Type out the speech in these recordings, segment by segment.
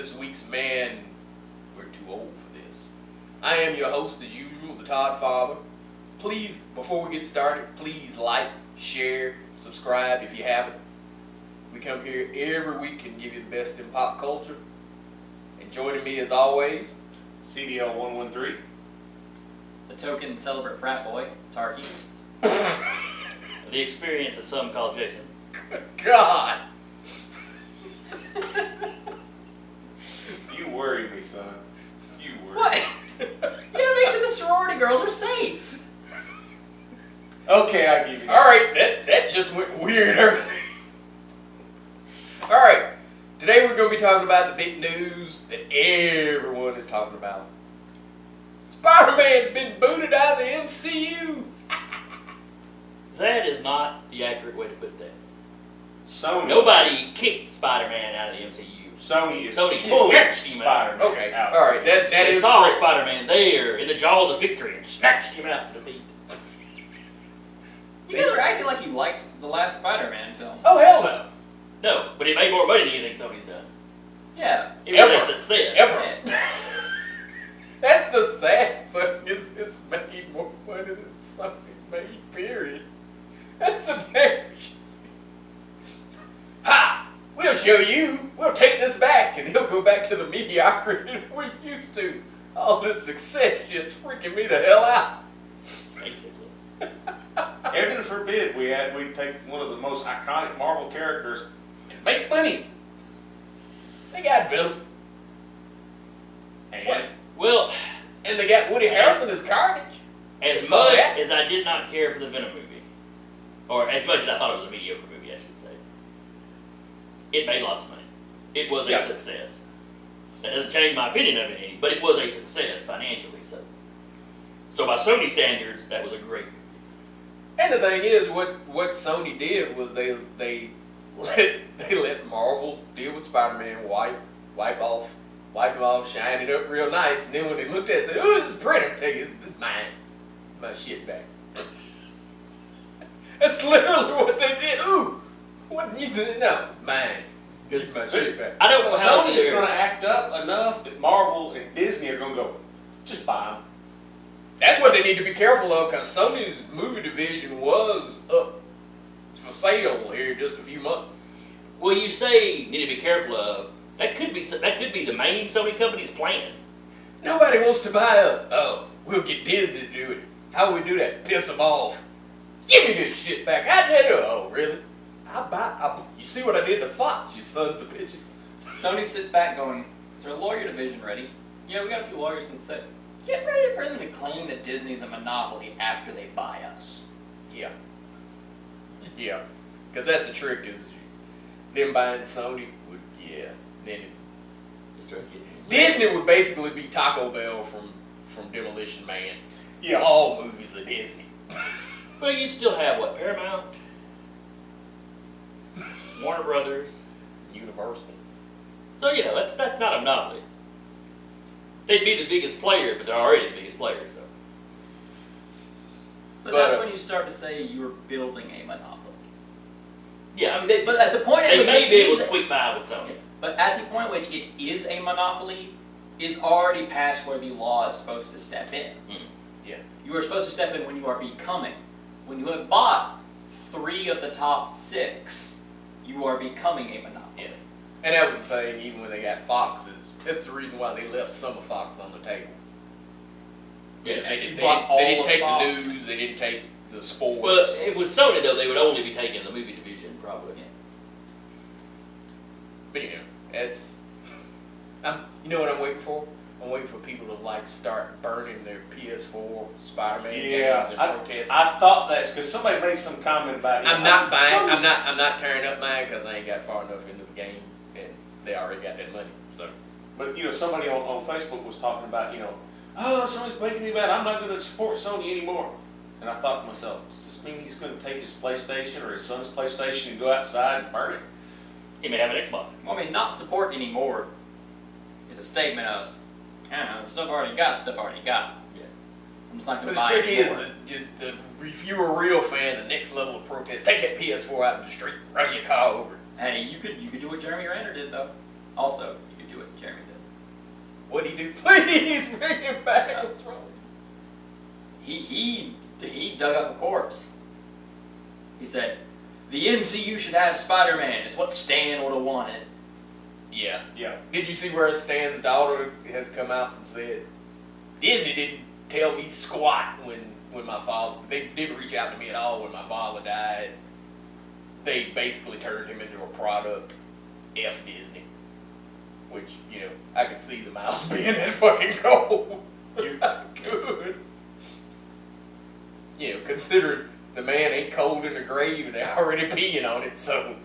this week's Man, We're Too Old for This. I am your host, as usual, the Todd Father. Please, before we get started, please like, share, subscribe if you haven't. We come here every week and give you the best in pop culture. And joining me as always, CDL 113. The token celebrate frat boy, Tarky. The experience that some call Jason. God! You worry me, son. You worry. What? You gotta make sure the sorority girls are safe. Okay, I give you that. Alright, that just went weird earlier. Alright, today we're going to be talking about the big news that everyone is talking about. Spider-Man's been booted out of the MCU. That is not the accurate way to put that. Sony. Nobody kicked Spider-Man out of the MCU. Sony is Sony pulling snatched him out. Spider-Man Okay, out. alright, that They is saw correct. Spider-Man there in the jaws of victory and snatched him out to defeat. You guys are acting like you liked the last Spider-Man film. Oh, hell no. No, but it made more money than anything Sony's done. Yeah. It was a Ever. success. Ever. That's the sad thing. It's made more money than something made, period. That's a damn shame. Ha! We'll show you. We'll take this back. And he'll go back to the mediocrity we're used to. All this success shit's freaking me the hell out. Basically. Heaven forbid we'd take one of the most iconic Marvel characters. And make money. They got Venom. And Well, And they got Woody Harrelson as Carnage. as Saw much that? as I did not care for the Venom movie, or as much as I thought it was a mediocre movie, I should say, it made lots of money. It was a Yeah. success. That doesn't change my opinion of it any, but it was a success financially. So by Sony standards, that was a great movie. And the thing is, what Sony did was they let Marvel deal with Spider-Man, wipe him off, shine it up real nice, and then when they looked at it, said, "Ooh, this is pretty," I'm taking it's mine, my shit back. That's literally what they did. Ooh, what you said? No, mine. Get my shit back. I don't know how Sony's to going to act up enough that Marvel and Disney are going to go, just buy them. That's what they need to be careful of, because Sony's movie division was up for sale here in just a few months. Well, you say you need to be careful of. That could be the main Sony company's plan. Nobody wants to buy us. Oh, we'll get Disney to do it. How we do that? Piss them off. Give me this shit back. I did it. Oh, really? You see what I did to Fox, you sons of bitches? Sony sits back going, is our lawyer division ready? Yeah, we got a few lawyers can say. Get ready for them to claim that Disney's a monopoly after they buy us. Yeah. Yeah. Because that's the trick is them buying Sony would, yeah. Then Disney would basically be Taco Bell from Demolition Man. Yeah. All movies are Disney. Well, you'd still have what? Paramount, Warner Brothers. Universal. So that's not a monopoly. They'd be the biggest player, but they're already the biggest player. So But that's when you start to say you're building a monopoly. yeah, I mean, But at the point at they which may it be able is, to squeak by with Sony. but at the point at which it is a monopoly, is already past where the law is supposed to step in. Yeah. You are supposed to step in when you are becoming. When you have bought 3 of the top 6, you are becoming a monopoly. Yeah. And that was the thing, even when they got Foxes, that's the reason why they left some of Fox on the table. Yeah, They you didn't bought all of take the Fox. news, they didn't take the sports. Well, with Sony though, they would only be taking the movie division probably. Yeah. But it's, you know what I'm waiting for? I'm waiting for people to start burning their PS4 Spider-Man Yeah, games and protest. I thought that's because somebody made some comment about it. I'm not buying. I'm not tearing up mine because I ain't got far enough into the game, and they already got that money. So, But somebody on Facebook was talking about, oh, Sony's making me mad. I'm not going to support Sony anymore. And I thought to myself, does this mean he's going to take his PlayStation or his son's PlayStation and go outside and burn it? He may have an Xbox. Well, I mean, not support anymore is a statement of, I don't know, stuff I already got, stuff I already got. Yeah. I'm just not but going the to buy trick it is anymore. if you're a real fan, the next level of protest, take that PS4 out in the street, run your car over. Hey, you could do what Jeremy Renner did though. Also, you could do it. Jeremy did. What'd he do? Please bring him back. What's wrong? He dug up a corpse. He said, "The MCU should have Spider-Man. It's what Stan would have wanted." Yeah. Yeah. Did you see where Stan's daughter has come out and said, Disney didn't tell me squat when my father, they didn't reach out to me at all when my father died. They basically turned him into a product. F Disney. Which, you know, I could see the mouse being that fucking cold. I could. You know, considering the man ain't cold in the grave and they're already peeing on it, so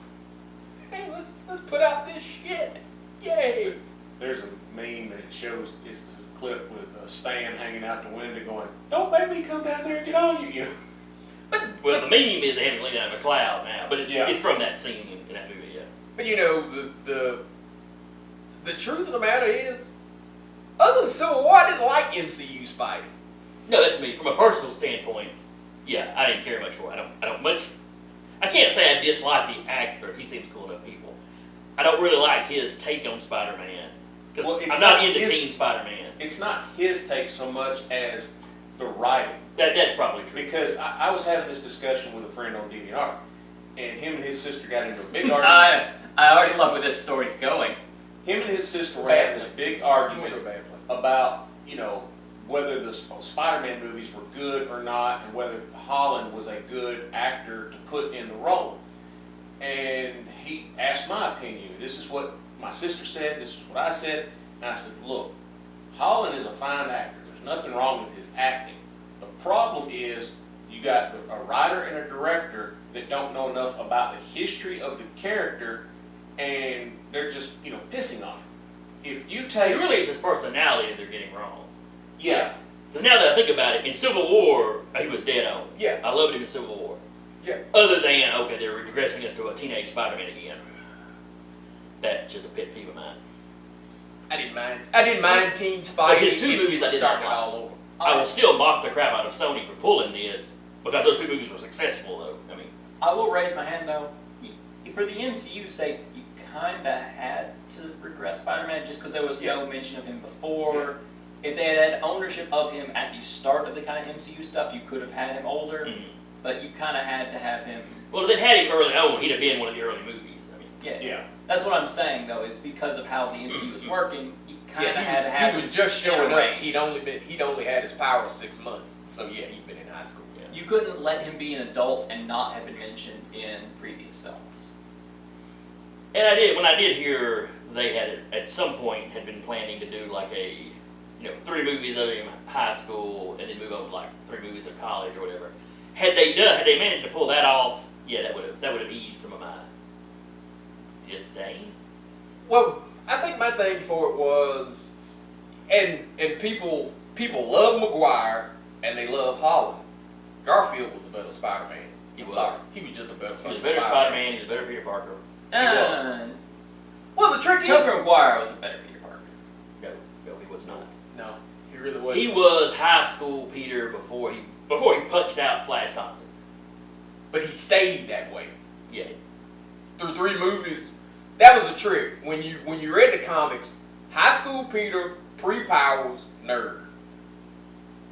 hey, let's put out this shit. Yay! There's a meme that shows, it's the clip with Stan hanging out the window going, "Don't make me come down there and get on you." You know? Well, the meme is they haven't leaned out of a cloud now, but it's Yeah. it's from that scene in that movie. Yeah. But you know, the truth of the matter is, other than Civil War, I didn't like MCU Spidey. No, that's me. From a personal standpoint, yeah, I didn't care much for it. I don't much. I can't say I dislike the actor. He seems cool enough people. I don't really like his take on Spider-Man because Well, it's I'm not not into his- Teen Spider-Man. It's not his take so much as the writing. That's probably true. Because I was having this discussion with a friend on DVR, and him and his sister got into a big argument. I already love where this story's going. Him and his sister were having this big argument about, you know, whether the Spider-Man movies were good or not, and whether Holland was a good actor to put in the role. And he asked my opinion. This is what my sister said, this is what I said, and I said, look, Holland is a fine actor. There's nothing wrong with his acting. The problem is you got a writer and a director that don't know enough about the history of the character, and they're just, you know, pissing on it. If you take... It really is his personality that they're getting wrong. Yeah. Because now that I think about it, in Civil War, he was dead on. Yeah. I loved him in Civil War. Yeah. Other than, okay, they're regressing us to a teenage Spider-Man again. That's just a pet peeve of mine. I didn't mind Teen Spidey. But his two movies I did not started like. all over. I will still mock the crap out of Sony for pulling this, because those two movies were successful, though. I mean, I will raise my hand though. For the MCU's sake, you kind of had to regress Spider-Man just because there was no mention of him before. If they had had ownership of him at the start of the kind of MCU stuff, you could have had him older. But you kind of had to have him. well, if they'd had him early on, he'd have been one of the early movies. I mean, Yeah. That's what I'm saying though, is because of how the MCU was working, you kind of Yeah, had to have he him was just in a showing up. range. He'd only had his power 6 months. So yeah, he'd been in high school. Yeah. You couldn't let him be an adult and not have been mentioned in previous films. and when I did hear they had, at some point, had been planning to do like a, 3 movies of him in high school, and then move on to like 3 movies of college or whatever. Had they managed to pull that off, yeah, that would have eased some of my disdain. Well, I think my thing for it was, and people love McGuire and they love Holland. Garfield was a better Spider-Man. He was. Sorry, he was just a better. He was a better Spider-Man. He was a better Peter Parker. Well, the trick is, Tobey Maguire was a better Peter Parker. No, he was not. no, he really wasn't. He was high school Peter before he punched out Flash Thompson. But he stayed that way Yeah. through 3 movies. That was a trick. When you read the comics, high school Peter, pre-powers, nerd.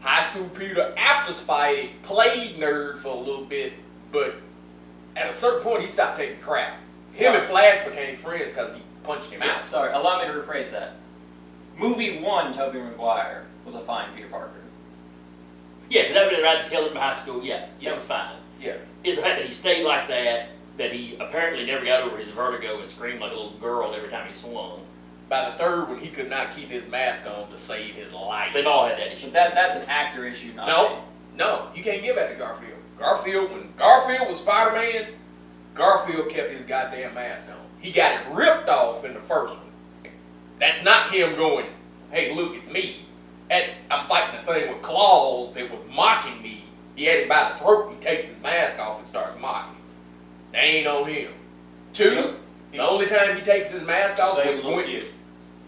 High school Peter after Spidey played nerd for a little bit, but at a certain point he stopped taking crap. Him and Flash became friends because he punched him out. Sorry, allow me to rephrase that. Movie 1, Tobey Maguire was a fine Peter Parker. Yeah, because that would have been right to tell him in high school. Yeah, that was fine. Yeah. Is the fact that he stayed like that he apparently never got over his vertigo and screamed like a little girl every time he swung. By the 3rd one, he could not keep his mask on to save his life. They've all had that issue. But that's an actor issue, not No, you can't give that to Garfield. When Garfield was Spider-Man, Garfield kept his goddamn mask on. He got it ripped off in the first one. That's not him going, hey, look, it's me. I'm fighting a thing with claws that was mocking me. He had him by the throat, he takes his mask off and starts mocking. That ain't on him. 2, the only time he takes his mask off Save was the little Gwen. kid.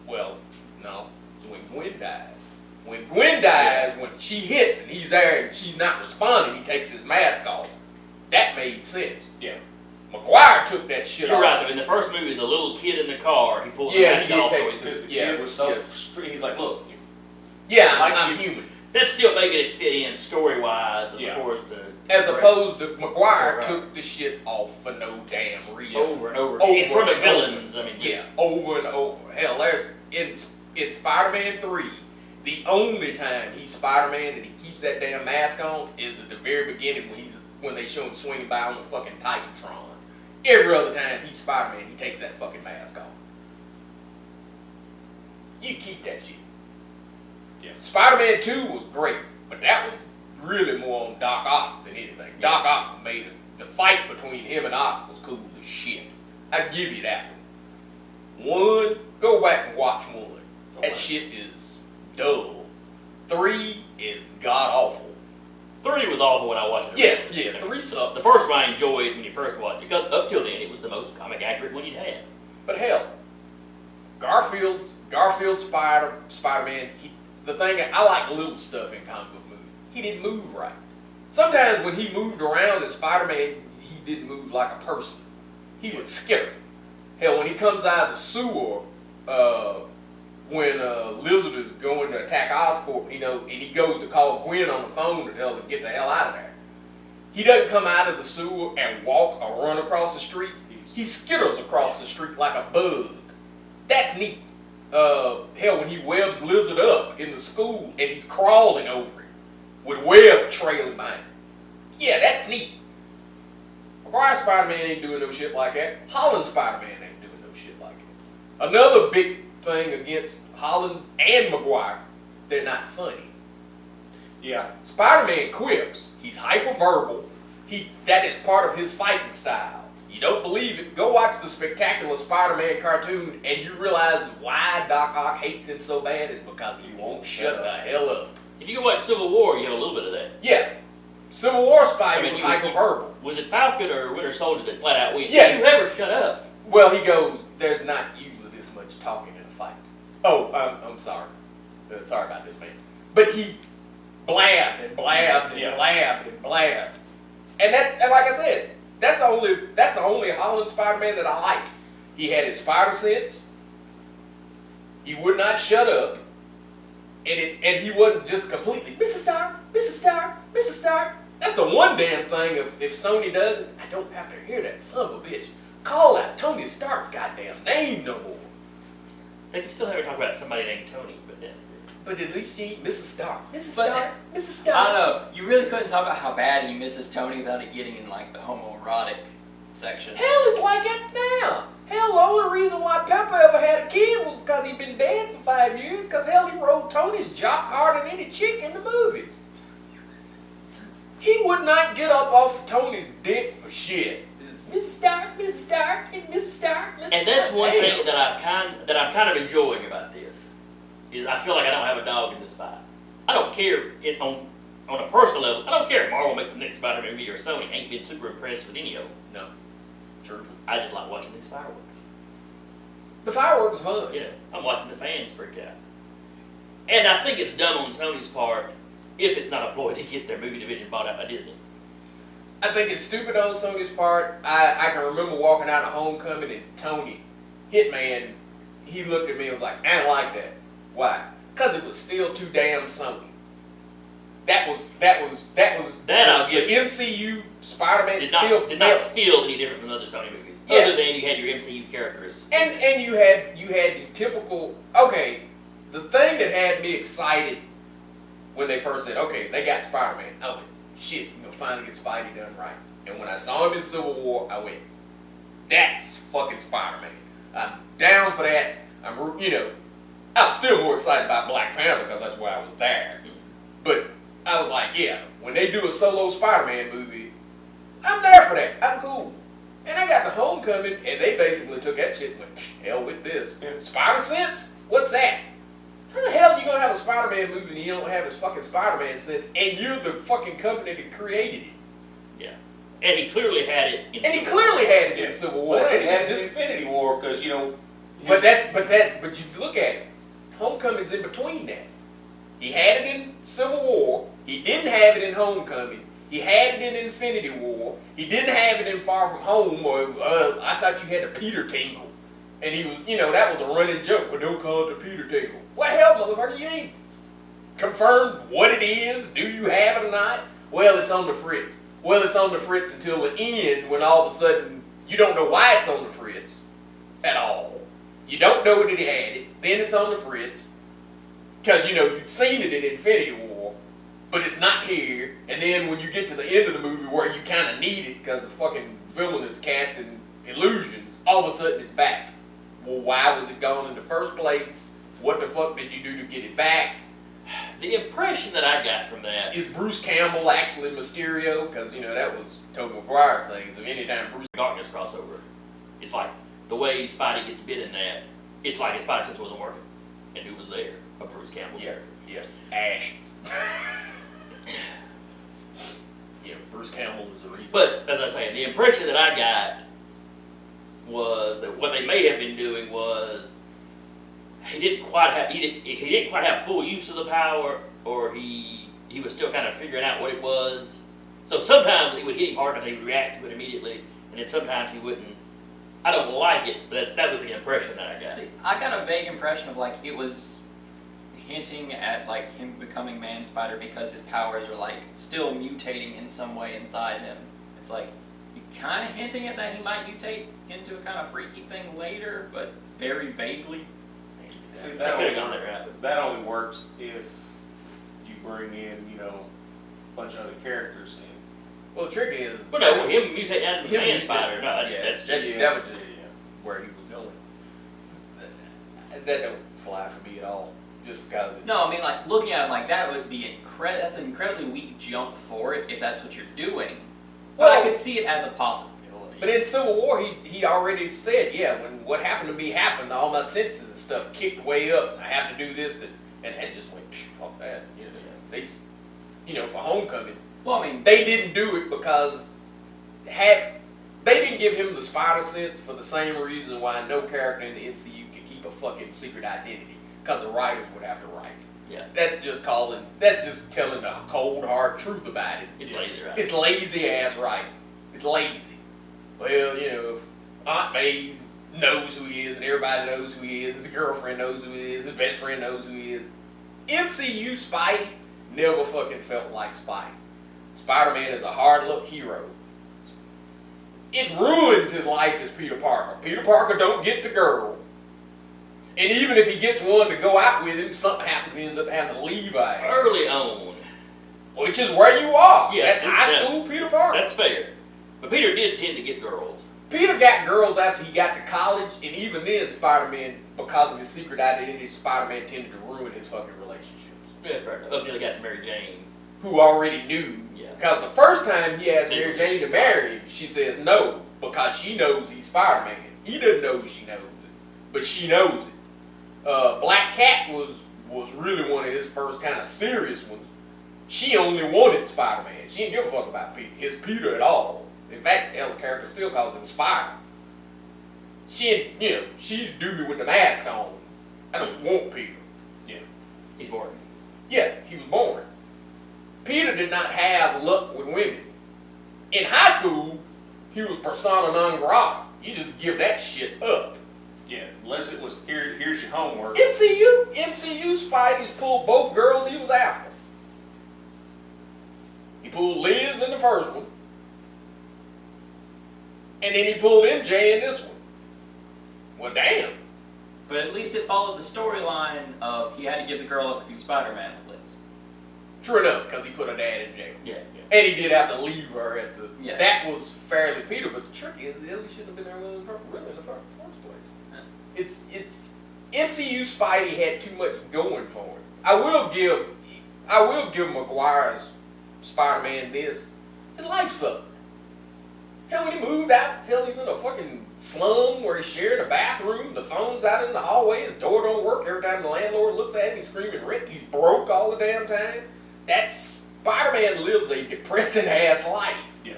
Well, no, when Gwen dies. When Gwen dies, when she hits and he's there and she's not responding, he takes his mask off. That made sense. Yeah. McGuire took that shit You're off. right, though. In the first movie, the little kid in the car, he pulls the Yeah, mask he did off. take it. Because The Yeah, kid was so yeah. he's like, look, Yeah, Like I'm you- human. That's still making it fit in story wise as Yeah. opposed to As opposed to McGuire Right. took the shit off for no damn reason. over and over, Over in front of and over. villains. I mean, just, Yeah, over and over. Hell, there in Spider-Man 3, the only time he's Spider-Man and he keeps that damn mask on is at the very beginning when they show him swinging by on the fucking Titantron. Every other time he's Spider-Man, he takes that fucking mask off. You keep that shit. Yeah. Spider-Man 2 was great, but that was really more on Doc Ock than anything. Doc Ock made it. The fight between him and Ock was cool as shit. I give you that one. 1, go back and watch 1. That Okay. shit is dull. 3 is god awful. 3 was awful when I watched it. Yeah, 3 sucked. The first one I enjoyed when you first watched it, because up till then it was the most comic accurate one you'd had. But hell, Garfield's Spider-Man. The thing I like little stuff in comic book movies. He didn't move right. Sometimes when he moved around as Spider-Man, he didn't move like a person. He would skitter. Hell, when he comes out of the sewer, when Lizard is going to attack Oscorp, and he goes to call Gwen on the phone to tell her to get the hell out of there. He doesn't come out of the sewer and walk or run across the street. He skitters across the street like a bug. That's neat. Hell, when he webs Lizard up in the school and he's crawling over him with web trailing behind him. Yeah, that's neat. McGuire Spider-Man ain't doing no shit like that. Holland Spider-Man ain't doing no shit like that. Another big thing against Holland and McGuire, they're not funny. Yeah. Spider-Man quips. He's hyperverbal. That is part of his fighting style. You don't believe it? Go watch the Spectacular Spider-Man cartoon and you realize why Doc Ock hates him so bad is because he won't shut the hell up. If you go watch Civil War, you have a little bit of that. Yeah. Civil War Spidey I mean, was you- hyperverbal. Was it Falcon or Winter Soldier that flat out went, Yeah. you ever shut up? Well, he goes, there's not usually this much talking in a fight. Oh, I'm sorry. Sorry about this, man. But he blabbed and blabbed and blabbed and blabbed. And like I said, that's the only Holland Spider-Man that I like. He had his spider sense. He would not shut up. And he wasn't just completely, Mrs. Stark, Mrs. Stark, Mrs. Stark. That's the one damn thing if Sony does it, I don't have to hear that son of a bitch call out Tony Stark's goddamn name no more. They can still have her talk about somebody named Tony, but then. But at least you Mrs. Stark. Mrs. But- Stark, Mrs. Stark. I don't know. You really couldn't talk about how bad he misses Tony without it getting in like the homoerotic section. Hell, it's like that now. Hell, the only reason why Pepper ever had a kid was because he'd been dead for 5 years, because hell, he rode Tony's jock harder than any chick in the movies. He would not get up off of Tony's dick for shit. Mrs. Stark, Mrs. Stark, and Mrs. Stark, Mrs. And that's Stark. one Damn. thing that I'm kind of enjoying about this is I feel like I don't have a dog in this fight. I don't care on a personal level. I don't care if Marvel makes the next Spider-Man movie or Sony. Ain't been super impressed with any of them. No. True. I just like watching these fireworks. The fireworks fun. You know, I'm watching the fans freak out. And I think it's dumb on Sony's part if it's not a ploy to get their movie division bought out by Disney. I think it's stupid on Sony's part. I can remember walking out of Homecoming and Tony, Hitman, he looked at me and was like, I don't like that. Why? Because it was still too damn Sony. That was That I'll the give you. MCU Spider-Man Did still not felt, feel any different from the other Sony movies. Yeah. Other than you had your MCU characters. and you had the typical, okay, the thing that had me excited when they first said, okay, they got Spider-Man, I went, shit, we're gonna finally get Spidey done right. And when I saw him in Civil War, I went, that's fucking Spider-Man. I'm down for that. I was still more excited about Black Panther because that's why I was there. But I was like, yeah, when they do a solo Spider-Man movie, I'm there for that. I'm cool. And I got the Homecoming, and they basically took that shit and went, hell with this. Spider-Sense? What's that? How the hell are you going to have a Spider-Man movie and you don't have his fucking Spider-Man sense, and you're the fucking company that created it? Yeah. And he clearly had it in And he Civil War. clearly had it in Civil War. Well, And he it's had it in just- Infinity War because But you look at it. Homecoming's in between that. He had it in Civil War. He didn't have it in Homecoming. He had it in Infinity War. He didn't have it in Far From Home. Or I thought you had the Peter tingle. And he was, that was a running joke. Well, don't call it the Peter table. Well, hell, motherfucker, you ain't confirmed what it is. Do you have it or not? Well, it's on the fritz. Well, it's on the fritz until the end when all of a sudden you don't know why it's on the fritz at all. You don't know that he had it. Then it's on the fritz. Because, you've seen it in Infinity War, but it's not here. And then when you get to the end of the movie where you kind of need it because the fucking villain is casting illusions, all of a sudden it's back. Well, why was it gone in the first place? What the fuck did you do to get it back? The impression that I got from that Is Bruce Campbell actually Mysterio? Because, that was Tobey Maguire's thing. So anytime Bruce... Darkness crossover. It's like the way Spidey gets bit in that. It's like his Spider sense wasn't working, and who was there? A Bruce Campbell character. Yeah. Ash. Yeah, Bruce Campbell is the reason. But as I say, the impression that I got was that what they may have been doing was he didn't quite have full use of the power, or he was still kind of figuring out what it was. So sometimes it would hit him hard and they would react to it immediately, and then sometimes he wouldn't. I don't like it, but that was the impression that I got. See, I got a vague impression of it was hinting at him becoming Man Spider because his powers are still mutating in some way inside him. It's you kind of hinting at that he might mutate into a kind of freaky thing later, but very vaguely. See, They that could've only, gone that route. that only works if you bring in, a bunch of other characters in. Well, the trick is... Well, no, him mutate out of the Him Man mutate- Spider. No, yeah, that's that just was just where he was going. That don't fly for me at all. Just because it's... No, I mean, looking at him that would be that's an incredibly weak jump for it if that's what you're doing. But I Well- could see it as a possibility. But in Civil War, he already said, when what happened to me happened, all my senses and stuff kicked way up. I have to do this, and that just went, fuck that. They, for Homecoming, Well, I mean, they didn't do it because they didn't give him the spider sense for the same reason why no character in the MCU can keep a fucking secret identity, because the writers would have to write it. Yeah. That's just telling the cold hard truth about it. it's lazy, right? It's lazy ass writing. It's lazy. Well, if Aunt May knows who he is and everybody knows who he is, his girlfriend knows who he is, his best friend knows who he is. MCU Spidey never fucking felt like Spidey. Spider-Man is a hard luck hero. It ruins his life as Peter Parker. Peter Parker don't get the girl. And even if he gets one to go out with him, something happens, he ends up having to leave her. Early on. Which is where you are. Yeah, That's high school Peter Parker. That's fair. But Peter did tend to get girls. Peter got girls after he got to college, and even then, Spider-Man, because of his secret identity, Spider-Man tended to ruin his fucking relationships. Yeah, fair enough. Up until he got to Mary Jane. Who already knew. Yeah. Because the first time he asked They Mary were Jane to just marry him, she says no, because she knows he's Spider-Man. He doesn't know she knows it, but she knows it. Black Cat was really one of his first kind of serious ones. She only wanted Spider-Man. She didn't give a fuck about his Peter at all. In fact, the character still calls him Spider. She's doobie with the mask on. I don't want Peter. Yeah. He's boring. Yeah, he was born. Peter did not have luck with women. In high school, he was persona non grata. You just give that shit up. Yeah, unless it was, here's your homework. MCU Spidey's pulled both girls he was after. He pulled Liz in the first one. And then he pulled MJ in this one. Well, damn. but at least it followed the storyline of he had to give the girl up to do Spider-Man with Liz. True enough, because he put her dad in jail. Yeah. And he did have to leave her at the... Yeah. That was fairly Peter, but the trick is, he shouldn't have been there in the first place. It's MCU Spidey had too much going for him. I will give Maguire's Spider-Man this. His life sucked. Hell, when he moved out, he's in a fucking slum where he shared a bathroom, the phone's out in the hallway, his door don't work, every time the landlord looks at him, he's screaming rent, he's broke all the damn time. Spider-Man lives a depressing ass life. Yeah.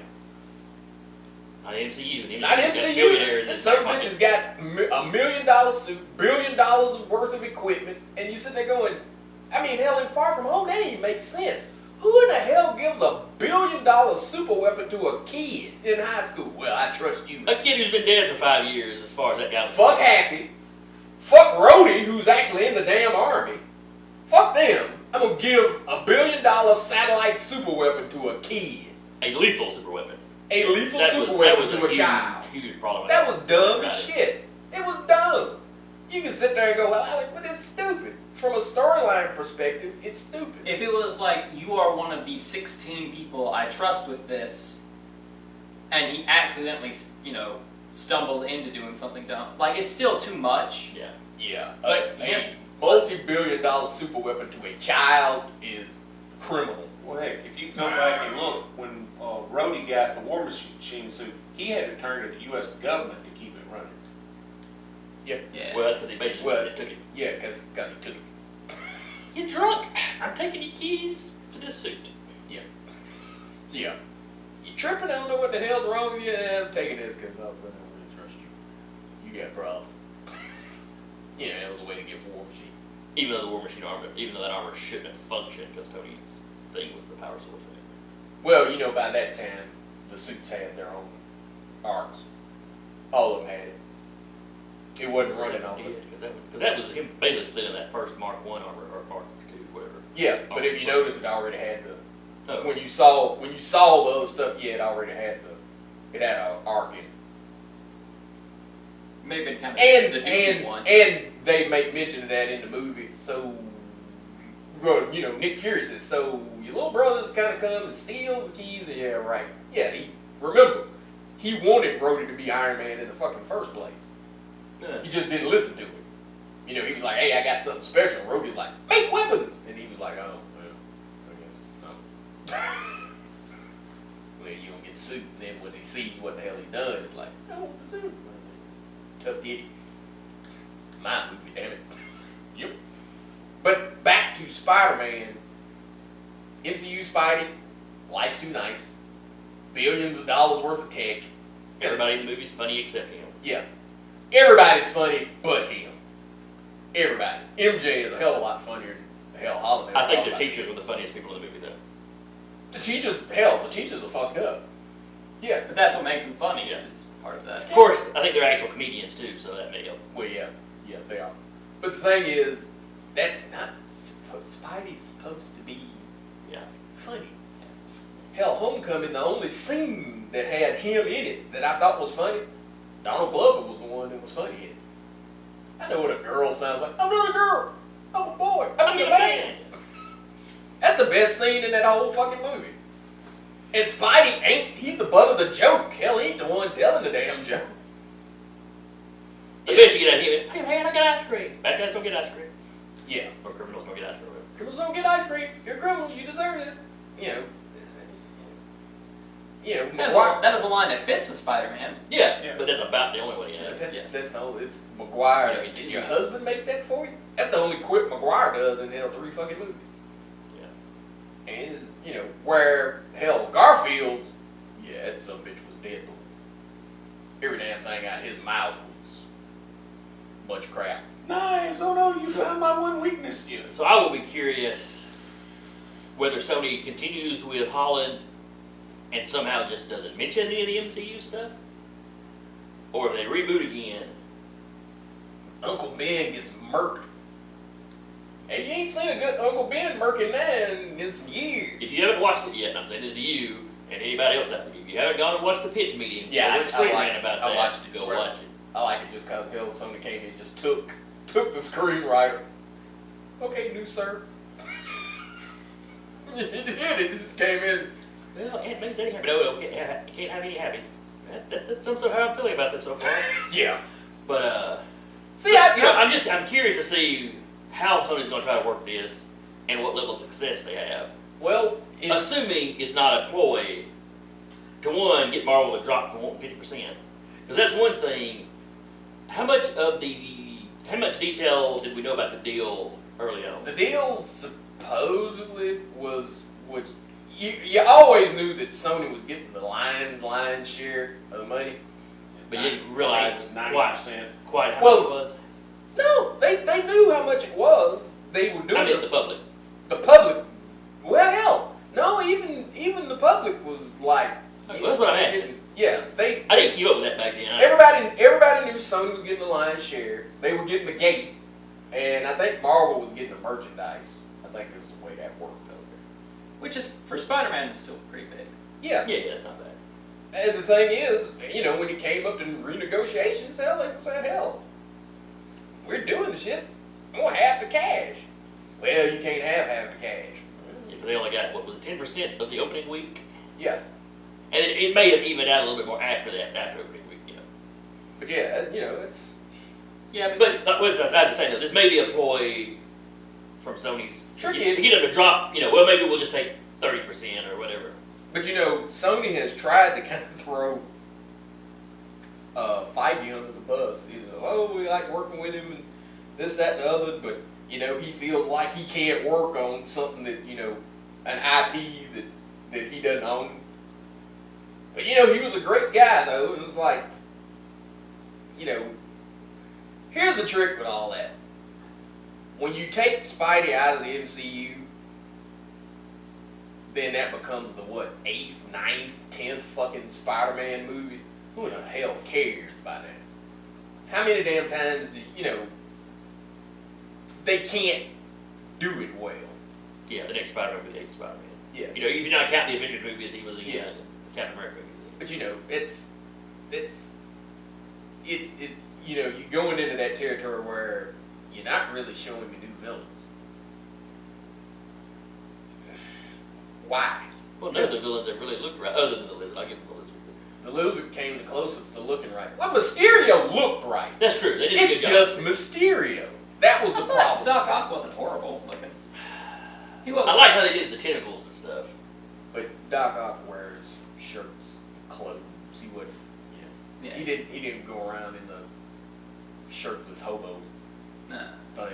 Not MCU. Not MCU. This son of a bitch has got $1 million suit, $1 billion worth of equipment, and you sit there going, I mean, hell, in Far From Home, that even makes sense. Who in the hell gives $1 billion super weapon to a kid in high school? Well, I trust you. A kid who's been dead for 5 years, as far as that goes. Fuck Happy. Fuck Rhodey, who's actually in the damn army. Fuck them. I'm gonna give $1 billion satellite super weapon to a kid. A lethal super weapon. A lethal That super was weapon to a huge, child. huge problem. That was dumb Right. as shit. It was dumb. You can sit there and go, well, Alec, but it's stupid. From a storyline perspective, it's stupid. If it was like, you are one of the 16 people I trust with this, and he accidentally, stumbles into doing something dumb, like, it's still too much. Yeah. Yeah, But a multi-billion-dollar super weapon to a child is criminal. Well, heck, if you go back and look, when Rhodey got the War Machine suit, he had to turn to the U.S. government to keep it running. Yeah. Well, that's because he basically Well, took it. Yeah, because he took it. You're drunk. I'm taking your keys to this suit. Yeah. You tripping? I don't know what the hell's wrong with you. I'm taking this because all of a sudden I don't really trust you. You got a problem. Yeah, that was a way to get War Machine. Even though the War Machine armor, even though that armor shouldn't have functioned, because Tony's thing was the power source. Well, by that time, the suits had their own arcs. All of them had it. It wasn't running off it. Because that was him basically still in that first Mark 1 armor, or Mark 2, whatever. Yeah, but if you notice, it already had the. Oh. When you saw the other stuff, yeah, it already had it had an arc in it. Maybe been kind of the Dookie one. And they make mention of that in the movie. So, well, Nick Fury says, so your little brother's kind of come and steals the keys. And yeah, right. Yeah, remember, he wanted Rhodey to be Iron Man in the fucking first place. Yeah. He just didn't listen to him. He was like, hey, I got something special. And Rhodey's like, make weapons. And he was like, oh, well, I guess no. Well, you don't get the suit. And then when he sees what the hell he's done, it's like, I want the suit. Tough dick. My movie, damn it. Yep. But back to Spider-Man. MCU Spidey. Life's too nice. Billions of dollars worth of tech. Everybody in the movie's funny except him. Yeah. Everybody's funny but him. Everybody. MJ is a hell of a lot funnier than hell Holland. I think the teachers were the funniest people in the movie, though. The teachers are fucked up. Yeah. But that's what makes him funny, Yeah. is part of that. Of course, I think they're actual comedians, too, so that may help. Well, yeah. Yeah, they are. But the thing is, that's not Spidey's supposed to be funny. Hell, Homecoming, the only scene that had him in it that I thought was funny, Donald Glover was the one that was funny in it. I know what a girl sounds like. I'm not a girl. I'm a boy. I'm a man. That's the best scene in that whole fucking movie. And Spidey he's the butt of the joke. Hell, he ain't the one telling the damn joke. The best you get out of him, hey man, I got ice cream. Bad guys don't get ice cream. Yeah. Or criminals don't get ice cream. Criminals don't get ice cream. You're a criminal. You deserve this. That was a line that fits with Spider-Man. Yeah, but that's about the only way. That's the only, it's McGuire. Did your husband make that for you? That's the only quip McGuire does in 3 fucking movies. Yeah. And it's, where, hell, Garfield, that some bitch was dead. Every damn thing out of his mouth was a bunch of crap. Knives! Oh no, you found my one weakness. Yeah. So I will be curious whether Sony continues with Holland and somehow just doesn't mention any of the MCU stuff, or if they reboot again. Uncle Ben gets murked. Hey, you ain't seen a good Uncle Ben murking man in some years. If you haven't watched it yet, and I'm saying this to you and anybody else out there, if you haven't gone and watched the pitch meeting, I watched it. Go watch it. I like it just because hell, Sony came in and just took the screenwriter. Okay, new sir. It just came in. Well, Aunt May's daddy happy. No, you can't have any happy. That's somehow how I'm feeling about this so far. Yeah. But see, I'm curious to see how Sony's going to try to work this and what level of success they have. Well, assuming it's not a ploy to one, get Marvel to drop from 50%, because that's one thing. How much detail did we know about the deal early on? The deal supposedly was, which you always knew that Sony was getting the lion's share of the money, but you didn't realize 90%. Quite how much it was. No, they knew how much it was. They were doing. I mean, the public. The public. Well, hell, public was like, Well, that's what I'm asking. Yeah, I didn't keep up with that back then. everybody knew Sony was getting the lion's share. They were getting the gate, and I think Marvel was getting the merchandise. I think is the way that worked over there. Which is, for Spider-Man, is still pretty big. Yeah. Yeah, that's not bad. And the thing is, when it came up to renegotiations, hell, they said, hell, we're doing the shit. I'm gonna have the cash. Well, you can't have half the cash. Yeah, but they only got, what was it, 10% of the opening week? Yeah. And it may have evened out a little bit more after that, after opening week, But yeah, it's. Yeah, But as I say, though, this may be a ploy from Sony's Sure to is. get them to drop, well, maybe we'll just take 30% or whatever. But Sony has tried to kind of throw Feige under the bus. We like working with him and this, that, and the other, but he feels like he can't work on something that an IP that he doesn't own. But he was a great guy though, and it was like, here's the trick with all that. When you take Spidey out of the MCU, then that becomes the 8th, 9th, 10th fucking Spider-Man movie. Who the hell cares about that? How many damn times they can't do it well? Yeah, the next Spider-Man will be the next Spider-Man. Yeah. If you're not counting the Avengers movies, he was in Captain America movie. But you're going into that territory where you're not really showing me new villains. Why? Well, none of the villains that really looked right, other than the Lizard. I'll give them the Lizard. The Lizard came the closest to looking right. Well, Mysterio looked right. That's true. They did a It's good job. just Mysterio. That was the problem. Doc Ock wasn't horrible looking. He wasn't. I like how they did the tentacles and stuff. But Doc Ock wears shirts, clothes. He wouldn't. Yeah. He didn't go around in the shirtless hobo Nah. thing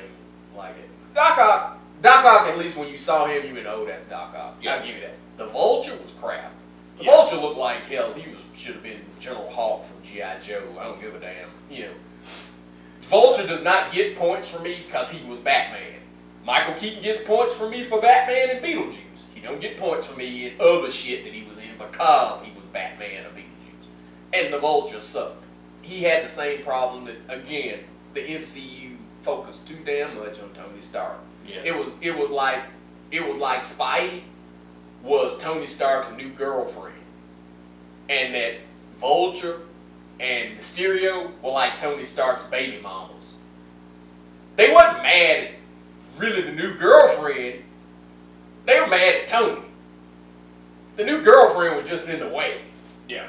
like it. Doc Ock, at least when you saw him, you would know that's Doc Ock. Yeah. I'll give you that. The Vulture was crap. The Yeah. Vulture looked like hell. He should have been General Hawk from G.I. Joe. I don't give a damn. Vulture does not get points for me because he was Batman. Michael Keaton gets points for me for Batman and Beetlejuice. He don't get points for me in other shit that he was in because he was Batman or Beetlejuice. And the Vulture sucked. He had the same problem that, again, the MCU focused too damn much on Tony Stark. Yeah. It was like Spidey was Tony Stark's new girlfriend, and that Vulture and Mysterio were like Tony Stark's baby mamas. They wasn't mad at really the new girlfriend. They were mad at Tony. The new girlfriend was just in the way. Yeah.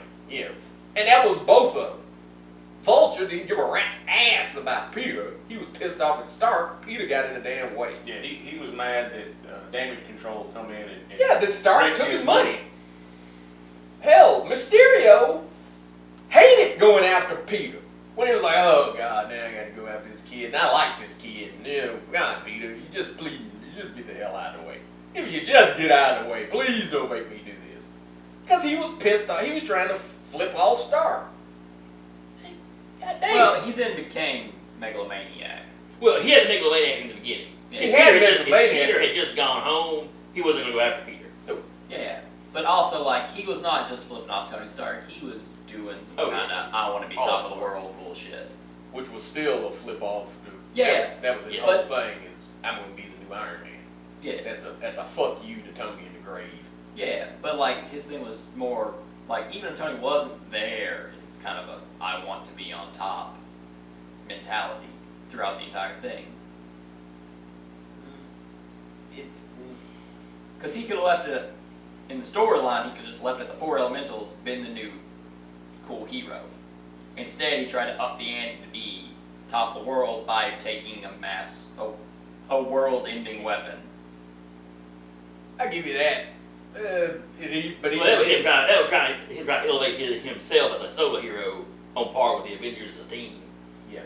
And that was both of them. Vulture didn't give a rat's ass about Peter. He was pissed off at Stark. Peter got in the damn way. Yeah, he was mad that damage control come in and Yeah, that Stark Rick took his his money. Hell, Mysterio hated going after Peter. When he was like, oh God, now I gotta go after this kid, and I like this kid. And, God, Peter, you just get the hell out of the way. If you just get out of the way, please don't make me do this. Because he was pissed off. He was trying to flip off Stark. God damn. Well, he then became megalomaniac. Well, he had to make a late in the beginning. He had to make a late If Peter had just gone home, he wasn't going to go after Peter. Yeah, but also he was not just flipping off Tony Stark. He was doing some kind of I want to be top of the world bullshit. Which was still a flip off. Yeah. That was his Yeah. whole thing is, I'm going to be the new Iron Man. Yeah. That's a fuck you to Tony in the grave. Yeah, but his thing was more even if Tony wasn't there, it was kind of a I want to be on top mentality throughout the entire thing. Because he could have left it in the storyline. He could have just left it the Four Elementals, been the new cool hero. Instead, he tried to up the ante to be top of the world by taking a world-ending weapon. I give you that. But Well, that was trying to elevate himself as a solo hero on par with the Avengers as a team. Yeah.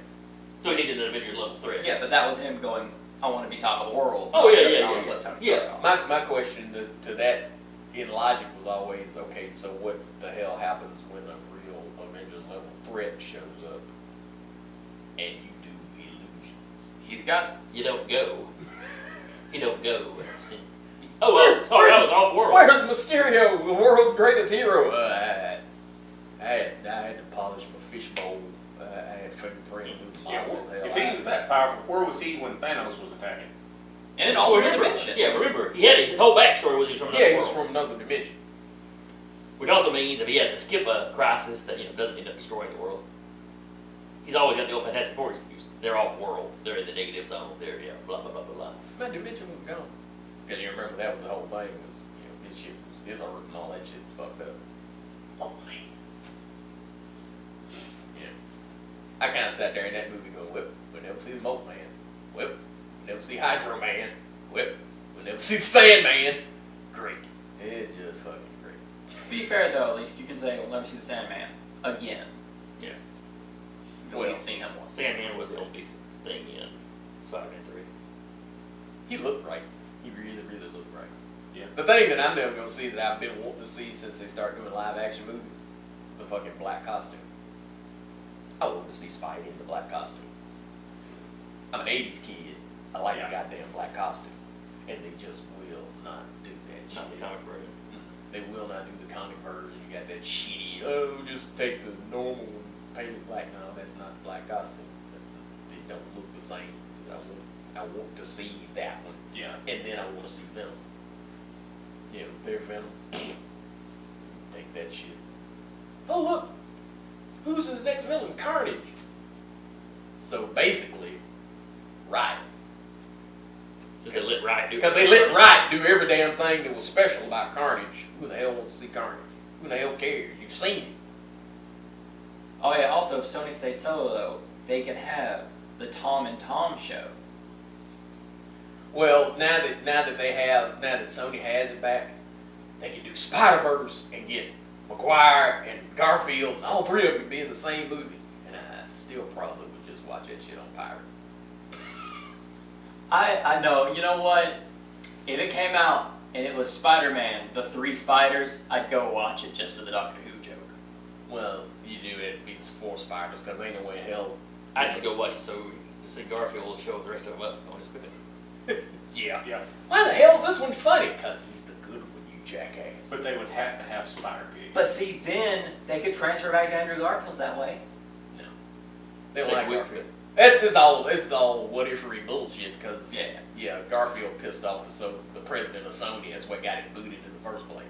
So he needed an Avengers level threat. Yeah, but that was him going, I want to be top of the world. Oh, not yeah, just yeah, I wanna yeah, flip Tony yeah. Stark off. My question to that in logic was always, okay, so what the hell happens when a real Avengers level threat shows up and you do illusions? He's got You don't go. You don't go. Oh, well, sorry, I was off world. Where's Mysterio, the world's greatest hero? I had to polish my fishbowl. I had fingerprints. Yeah, if he was that powerful, where was he when Thanos was attacking? In an alternate dimension. Yeah, remember, his whole backstory was he was from another Yeah, he world. was from another dimension. Which also means if he has to skip a crisis that doesn't end up destroying the world. He's always got the old Fantastic Four excuse. They're off world. They're in the negative zone. They're blah blah blah blah blah. My dimension was gone. Because you remember that was the whole thing. Was his shit was his art and all that shit was fucked up. Oh man. Yeah. I kind of sat there in that movie going, "Whip, we'll never see the Moat Man. Whip, we'll never see Hydro Man. Whip, we'll never see the Sandman. Great. It's just fucking great." To be fair though, at least you can say we'll never see the Sandman again. Yeah. You've only seen him once. Sandman was the only decent thing in Spider-Man 3. He looked right. He really, really looked right. Yeah. The thing that I'm never going to see that I've been wanting to see since they started doing live action movies, the fucking black costume. I want to see Spidey in the black costume. I'm an 80s kid. I like the goddamn black costume. And they just will not do that Not the shit. comic version. They will not do the comic version. You got that shitty, oh, just take the normal and paint it black. No, that's not the black costume. They don't look the same. I want to see that one. Yeah. And then I want to see Venom. You know, their Venom. Take that shit. Oh, look. Who's his next villain? Carnage. So basically, Riot. Because they let Riot do it. Because they let Riot do every damn thing that was special about Carnage. Who the hell wants to see Carnage? Who the hell cares? You've seen it. Oh yeah, also if Sony stays solo though, they can have the Tom and Tom show. Well, now that Sony has it back, they can do Spider-Verse and get McGuire and Garfield, and all three of them can be in the same movie. And I still probably would just watch that shit on pirate. I know, you know what? If it came out and it was Spider-Man, the three spiders, I'd go watch it just for the Doctor Who joke. Well, you do it beats four spiders, because ain't no way in hell. I'd just go watch it so to see Garfield will show the rest of them up on his quick. Yeah. Yeah. Why the hell is this one funny? Because he's the good one, you jackass. But they would have to have Spider-Pig. But see, then they could transfer back to Andrew Garfield that way. No. They don't They like would. Garfield. It's all what-if-y bullshit, because Yeah. Garfield pissed off the president of Sony. That's what got him booted in the first place.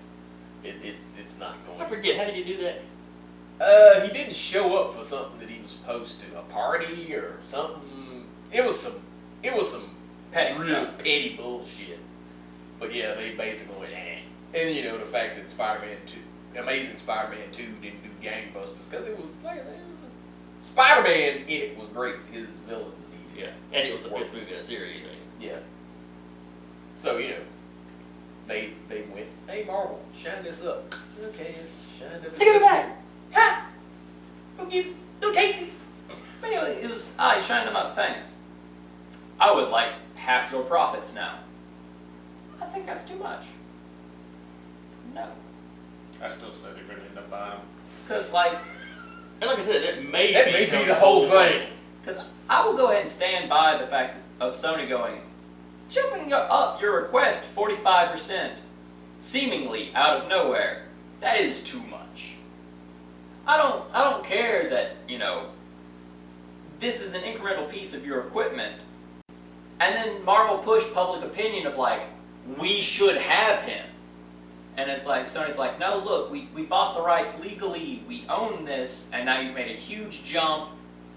It's not going. I forget, how did you do that? He didn't show up for something that he was supposed to, a party or something. It was some Petty real stuff. petty bullshit. But yeah, they basically went, eh. And you know, the fact that Amazing Spider-Man 2 didn't do gangbusters, because it was Spider-Man in it was great. His villains needed. Yeah, and it was the fifth movie in a series. Yeah. So, you know, they went, hey Marvel, shine this up. Okay, it's shined up. Look at that. Ha! Who takes this? But anyway, it was, you shined them up, thanks. I would like half your profits now. I think that's too much. No. I still say they're going to end up buying them. Because, like, And like I said, that may be the whole thing. because I will go ahead and stand by the fact of Sony going, jumping up your request 45%, seemingly out of nowhere. That is too much. I don't care that, this is an incremental piece of your equipment. And then Marvel pushed public opinion of like, we should have him. And it's like, Sony's like, no, look, we bought the rights legally, we own this, and now you've made a huge jump,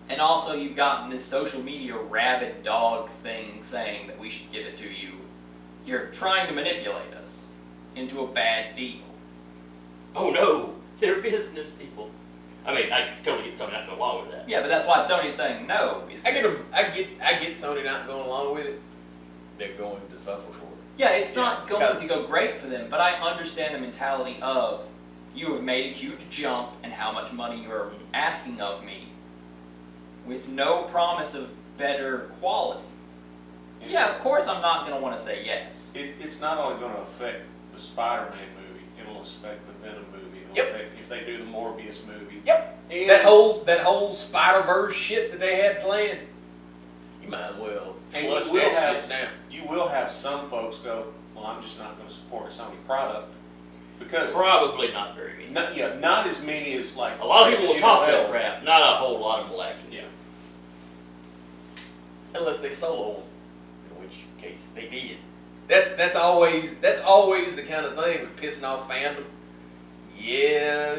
and also you've gotten this social media rabid dog thing saying that we should give it to you. You're trying to manipulate us into a bad deal. Oh no, they're business people. I mean, I totally get something not going along with that. Yeah, but that's why Sony's saying no. I get Sony not going along with it. They're going to suffer for it. Yeah, it's not going because- to go great for them, but I understand the mentality of, you have made a huge jump in how much money you're asking of me, with no promise of better quality. Yeah, of course I'm not going to want to say yes. It's not only going to affect the Spider-Man movie, it'll affect the Venom movie. It'll Yep. affect if they do the Morbius movie. Yep. And That whole Spider-Verse shit that they had planned. You might as well And flush you will that have- shit down. You will have some folks go, well, I'm just not going to support a Sony product because Probably not very many. not as many as like A lot of say, people will the talk NFL. that crap. Not a whole lot of them will actually. Yeah. Unless they solo them, in which case they did. That's always the kind of thing with pissing off fandom. Yeah,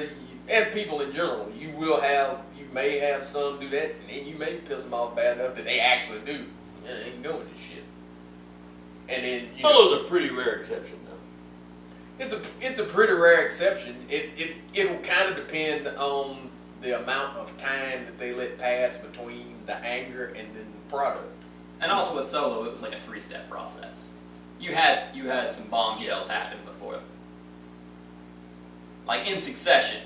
and people in general. You may have some do that, and then you may piss them off bad enough that they actually do. Yeah, they ain't doing this shit. And then Solo's a pretty rare exception, though. it's a pretty rare exception. It'll kind of depend on the amount of time that they let pass between the anger and then the product. And also with Solo, it was like a 3-step process. You had some bombshells happen before. Like in succession,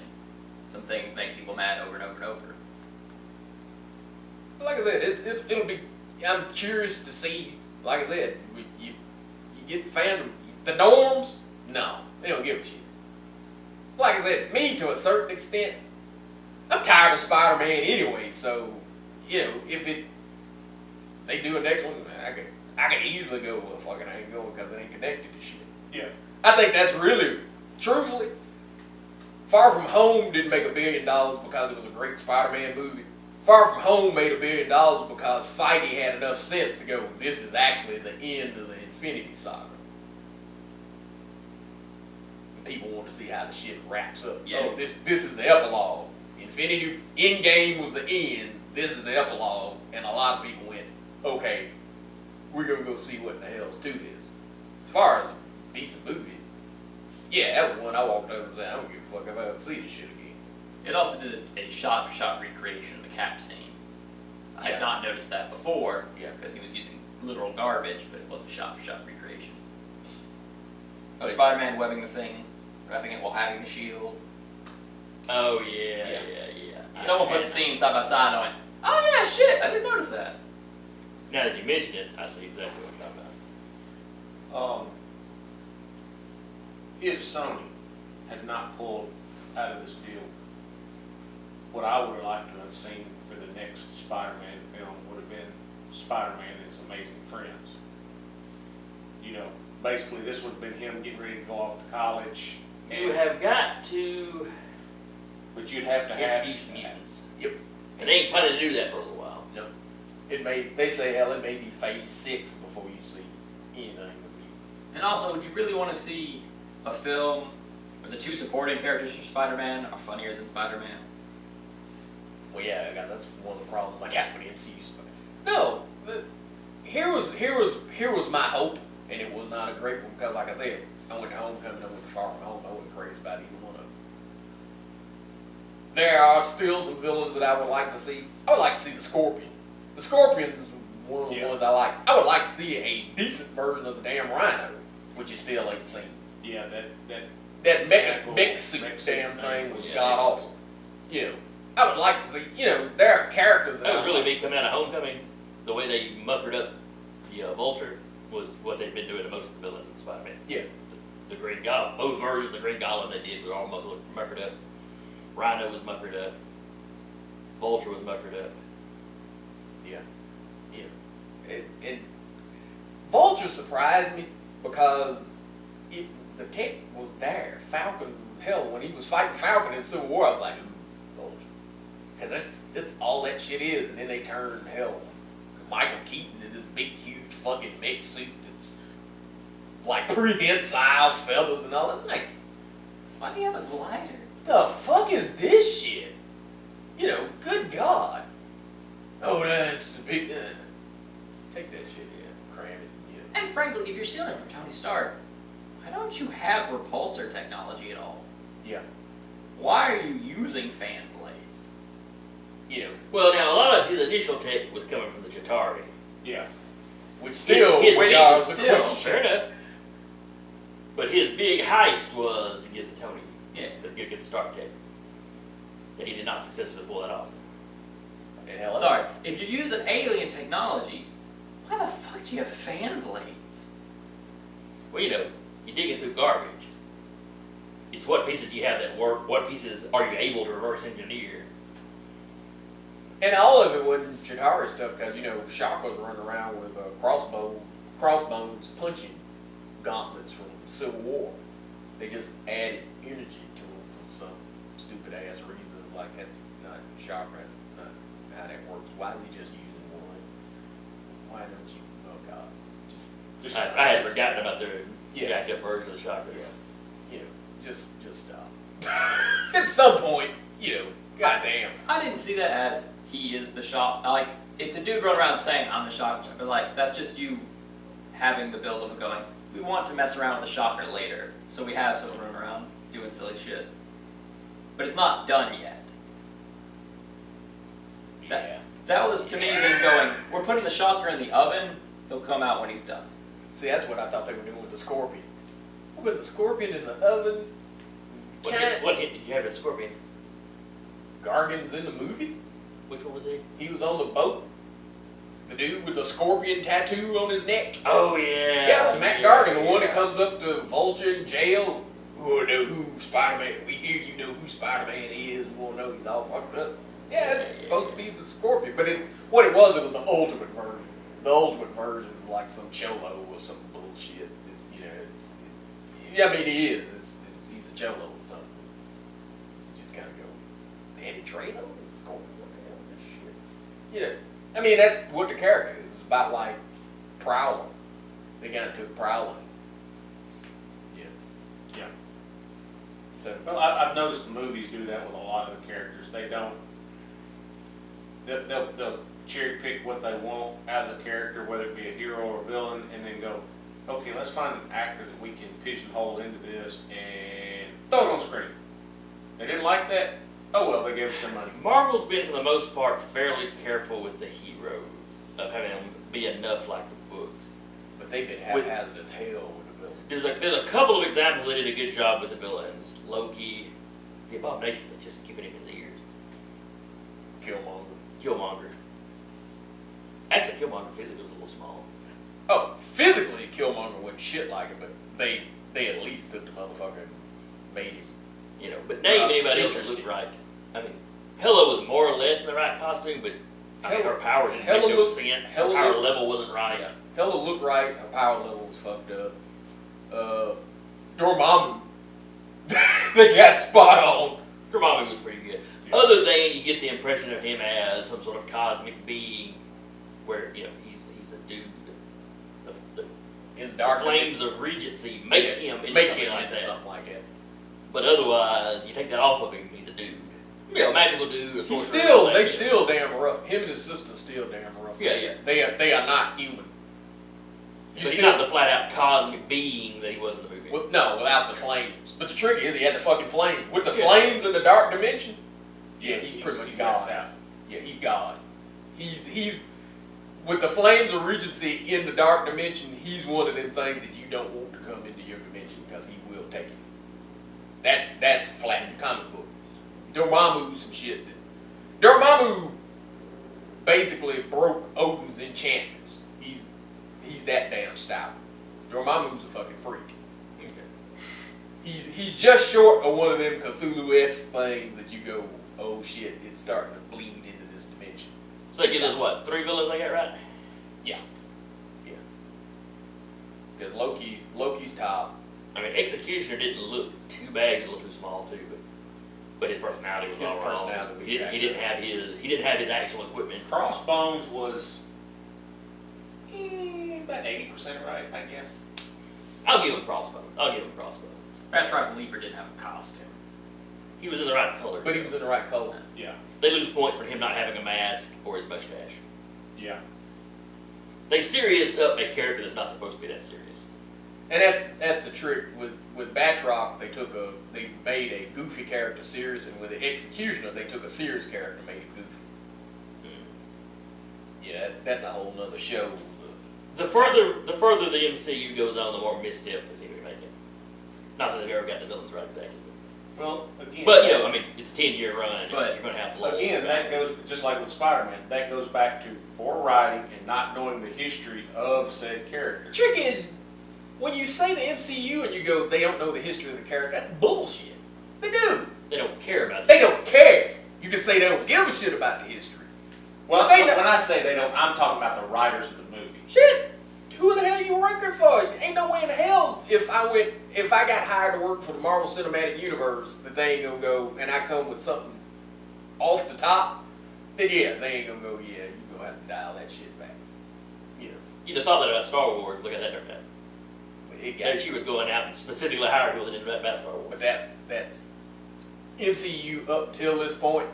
some things make people mad over and over and over. Like I said, it'll be. I'm curious to see. Like I said, you get fandom. The norms, no, they don't give a shit. Like I said, me to a certain extent, I'm tired of Spider-Man anyway. So, if they do a next one, I can easily go. Well, fucking, I ain't going because it ain't connected to shit. Yeah. I think that's really, truthfully, Far From Home didn't make $1 billion because it was a great Spider-Man movie. Far From Home made $1 billion because Feige had enough sense to go, this is actually the end of the Infinity Saga. And people want to see how the shit wraps up. Yeah. Oh, this is the epilogue. Endgame was the end. This is the epilogue. And a lot of people went, okay, we're going to go see what in the hell's to this. As far as a decent movie, yeah, that was one I walked over and said, I don't give a fuck if I ever see this shit again. It also did a shot-for-shot recreation of the Cap scene. I Yeah. had not noticed that before, Yeah. because he was using literal garbage, but it was a shot-for-shot recreation. Of But- Spider-Man webbing the thing, wrapping it while having the shield. Oh, yeah. Someone put the scene side by side and I went, oh yeah, shit, I didn't notice that. Now that you mention it, I see exactly what you're talking about. If Sony had not pulled out of this deal, what I would have liked to have seen for the next Spider-Man film would have been Spider-Man and his amazing friends. Basically this would have been him getting ready to go off to college. You have got to But you'd have to have introduce mutants. Yep. And they ain't planning to do that for a little while. No. They say, hell, it may be phase 6 before you see anything. And also, would you really want to see a film where the two supporting characters for Spider-Man are funnier than Spider-Man? Well, yeah, that's one of the problems I got with the MCU stuff. No, here was my hope, and it was not a great one because, like I said, I went to Homecoming, I went to Far From Home, I wasn't crazy about either one of them. There are still some villains that I would like to see. I would like to see the Scorpion. The Scorpion is one of the ones I like. I would like to see a decent version of the damn Rhino, which you still ain't seen. Yeah, That Actual mech suit mech suit damn thing. thing was Yeah. god awful. I would like to see, there are characters That was I really like. big coming out of Homecoming. The way they muckered up the Vulture was what they've been doing to most of the villains in Spider-Man. Yeah. The Green Goblin, both versions of the Green Goblin they did were all muckered up. Rhino was muckered up. Vulture was muckered up. Yeah. And Vulture surprised me because the tech was there. Falcon, hell, when he was fighting Falcon in Civil War, I was like, ooh, Vulture. Because that's all that shit is. And then they turned, hell, Michael Keaton in this big, huge fucking mech suit that's like prehensile feathers and all that. I'm like, Why do you have a glider? the fuck is this shit? Good God. Oh, that's the big. Take that shit, cram it. Yeah. And frankly, if you're stealing from Tony Stark, why don't you have repulsor technology at all? Yeah. Why are you using fan blades? Well, now a lot of his initial tech was coming from the Chitauri. yeah. Which still, His regards initial the still- question. Fair enough. But his big heist was to get the Tony, Yeah. to get the Stark tech. And he did not successfully pull that off. And hell, Sorry, if you use an alien technology, why the fuck do you have fan blades? Well, you dig it through garbage. It's what pieces do you have that work? What pieces are you able to reverse engineer? And all of it wasn't Chitauri stuff, because, you know, Shock was running around with crossbones punching gauntlets from the Civil War. They just added energy to them for some stupid ass reason. Like, that's not Shock, that's not how that works. Why is he just using one? Why don't you, oh God, I had forgotten about the Yeah. jacked up version of the Shocker. you know, just stop. At some point, you know, goddamn. I didn't see that as he is the Shock. Like, it's a dude running around saying, I'm the Shocker. But, like, that's just you having the build of going, we want to mess around with the Shocker later. So we have someone running around doing silly shit. But it's not done yet. That was, to me, then going, we're putting the Shocker in the oven, he'll come out when he's done. See, that's what I thought they were doing with the Scorpion. We'll put the Scorpion in the oven. What hit did you have at Scorpion? Gargan's in the movie. Which one was he? He was on the boat. The dude with the scorpion tattoo on his neck. Oh, yeah. Yeah, it was Matt Gargan, the one that comes up to Vulture in jail. We know who Spider-Man. We hear you know who Spider-Man is. We want to know he's all fucked up. Yeah, it's supposed to be the Scorpion, but what it was the ultimate version. The ultimate version of like some cholo or some bullshit. You know, I mean, he is. He's a cholo or something. You just gotta go. Danny Trejo is Scorpion. What the hell is this shit? Yeah. I mean, that's what the character is. It's about like Prowler. They got into Prowler. Yeah. So, Well, I've noticed the movies do that with a lot of the characters. They don't. They'll cherry pick what they want out of the character, whether it be a hero or a villain, and then go, okay, let's find an actor that we can pigeonhole into this and throw it on screen. They didn't like that. Oh well, they gave us their money. Marvel's been, for the most part, fairly careful with the heroes, of having them be enough like the books. but they've been haphazard as hell with the villain. There's a couple of examples they did a good job with the villains. Loki, the Abomination was just giving him his ears. Killmonger. Actually, Killmonger physically was a little small. Oh, physically, Killmonger wasn't shit like it, but they at least took the motherfucker and made him. You know, but name anybody else that looked right. I mean, Hela was more or less in the right costume, but I mean, her power didn't make no sense. Her power level wasn't right. Yeah. Hela looked right, her power level was fucked up. Dormammu, they got spot on. Dormammu was pretty good. Yeah. Other than you get the impression of him as some sort of cosmic being, where you know he's a dude. In dark flames of Regency make him into something like that. that. But otherwise, you take that off of him, he's a dude. You know, a magical dude. A He's sorcerer, they still damn rough. Him and his sister still damn rough. Yeah. They are not human. But he's not the flat out cosmic being that he was in the movie. Well, no, without the flames. But the trick is he had the fucking flames. With the flames in the dark dimension, yeah, he's pretty much God. Yeah, he's God. He's with the flames of Regency in the dark dimension, he's one of them things that you don't want to come into your dimension because he will take it. That's flat in the comic book. Dormammu's some shit. Dormammu basically broke Odin's enchantments. He's that damn stout. Dormammu's a fucking freak. Okay. He's just short of one of them Cthulhu-esque things that you go, oh shit, it's starting to bleed into this dimension. So that gives us what, 3 villains I got right? Yeah. Because Loki's top. I mean, Executioner didn't look too bad, he was a little too small too, but his personality was all wrong. He didn't have his actual equipment. Crossbones was about 80% right, I guess. I'll give him Crossbones. Patrick Lever didn't have a costume. He was in the right color. But he was in the right color. Yeah. They lose points for him not having a mask or his mustache. Yeah. They serioused up a character that's not supposed to be that serious. And that's the trick with Batroc. They made a goofy character serious, and with the Executioner they took a serious character and made it goofy. Yeah, that's a whole nother show. The further the MCU goes on, the more missteps they seem to be making. Not that they've ever got the villains right exactly. Well, again. But you know, I mean, it's a 10-year run. But you're going to have to. Again, that goes just like with Spider-Man. That goes back to poor writing and not knowing the history of said character. The trick is, when you say the MCU and you go, they don't know the history of the character, that's bullshit. They do. They don't care about it. They don't care. You can say they don't give a shit about the history. Well, But they when I say they don't, I'm talking about the writers of the movie. Shit, who the hell you working for? Ain't no way in hell if I got hired to work for the Marvel Cinematic Universe that they ain't gonna go and I come with something off the top, then yeah, they ain't gonna go, yeah, you gonna have to dial that shit back. You know. You'd have thought that about Star Wars. Look at that, turned out. But it That got she would go out and specifically hire people that didn't know that about Star Wars. But that's MCU up till this point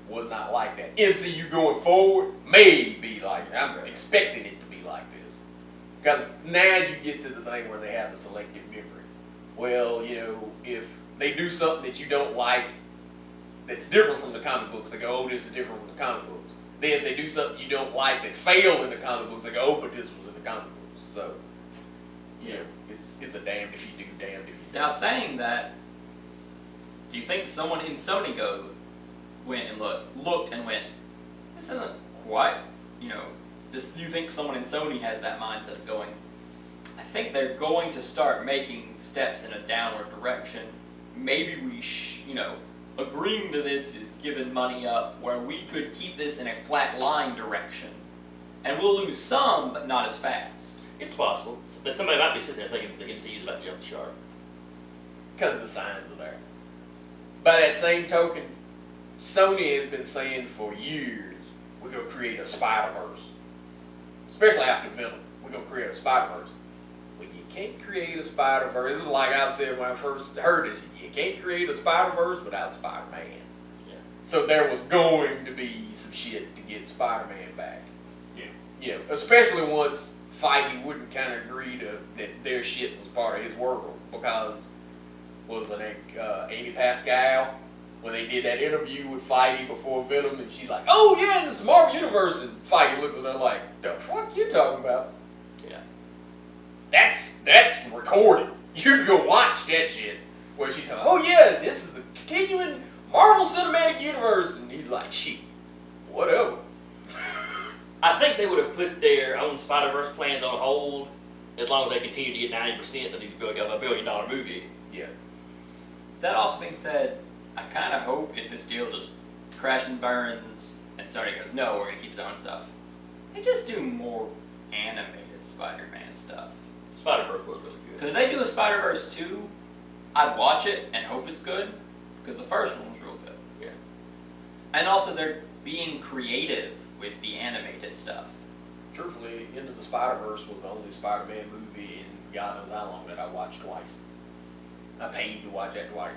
was not like that. MCU going forward may be like that. I'm expecting it to be like this. Because now you get to the thing where they have the selective memory. Well, you know, if they do something that you don't like that's different from the comic books, they go, oh, this is different from the comic books. Then if they do something you don't like that failed in the comic books, they go, oh, but this was in the comic books. So, you know, it's a damned if you do, damned if you don't. Now, saying that, do you think someone in Sony went and looked and went, this isn't quite, you know, this? Do you think someone in Sony has that mindset of going, I think they're going to start making steps in a downward direction. Maybe we, you know, agreeing to this is giving money up where we could keep this in a flat line direction. And we'll lose some, but not as fast. It's possible that somebody might be sitting there thinking the MCU's about to jump the shark. Because the signs are there. By that same token, Sony has been saying for years, we're going to create a Spider-Verse. Especially after Venom. We're going to create a Spider-Verse. Well, you can't create a Spider-Verse. This is like I said when I first heard this. You can't create a Spider-Verse without Spider-Man. Yeah. So there was going to be some shit to get Spider-Man back. Yeah. Yeah, especially once Feige wouldn't kind of agree to that their shit was part of his world. Because, what was her name, Amy Pascal, when they did that interview with Feige before Venom, and she's like, oh yeah, this Marvel Universe, and Feige looks at her like, the fuck you talking about? Yeah. That's recorded. You can go watch that shit. Where she talking, oh yeah, this is a continuing Marvel Cinematic Universe, and he's like, shit, whatever. I think they would have put their own Spider-Verse plans on hold as long as they continue to get 90% of these of a $1 billion movie. Yeah. That also being said, I kind of hope if this deal just crashes and burns and Sony goes, no, we're going to keep his own stuff, they just do more animated Spider-Man stuff. Spider-Verse was really good. Because if they do a Spider-Verse 2, I'd watch it and hope it's good, because the first one was real good. Yeah. And also they're being creative with the animated stuff. Truthfully, Into the Spider-Verse was the only Spider-Man movie in God knows how long that I watched twice. I paid to watch that twice.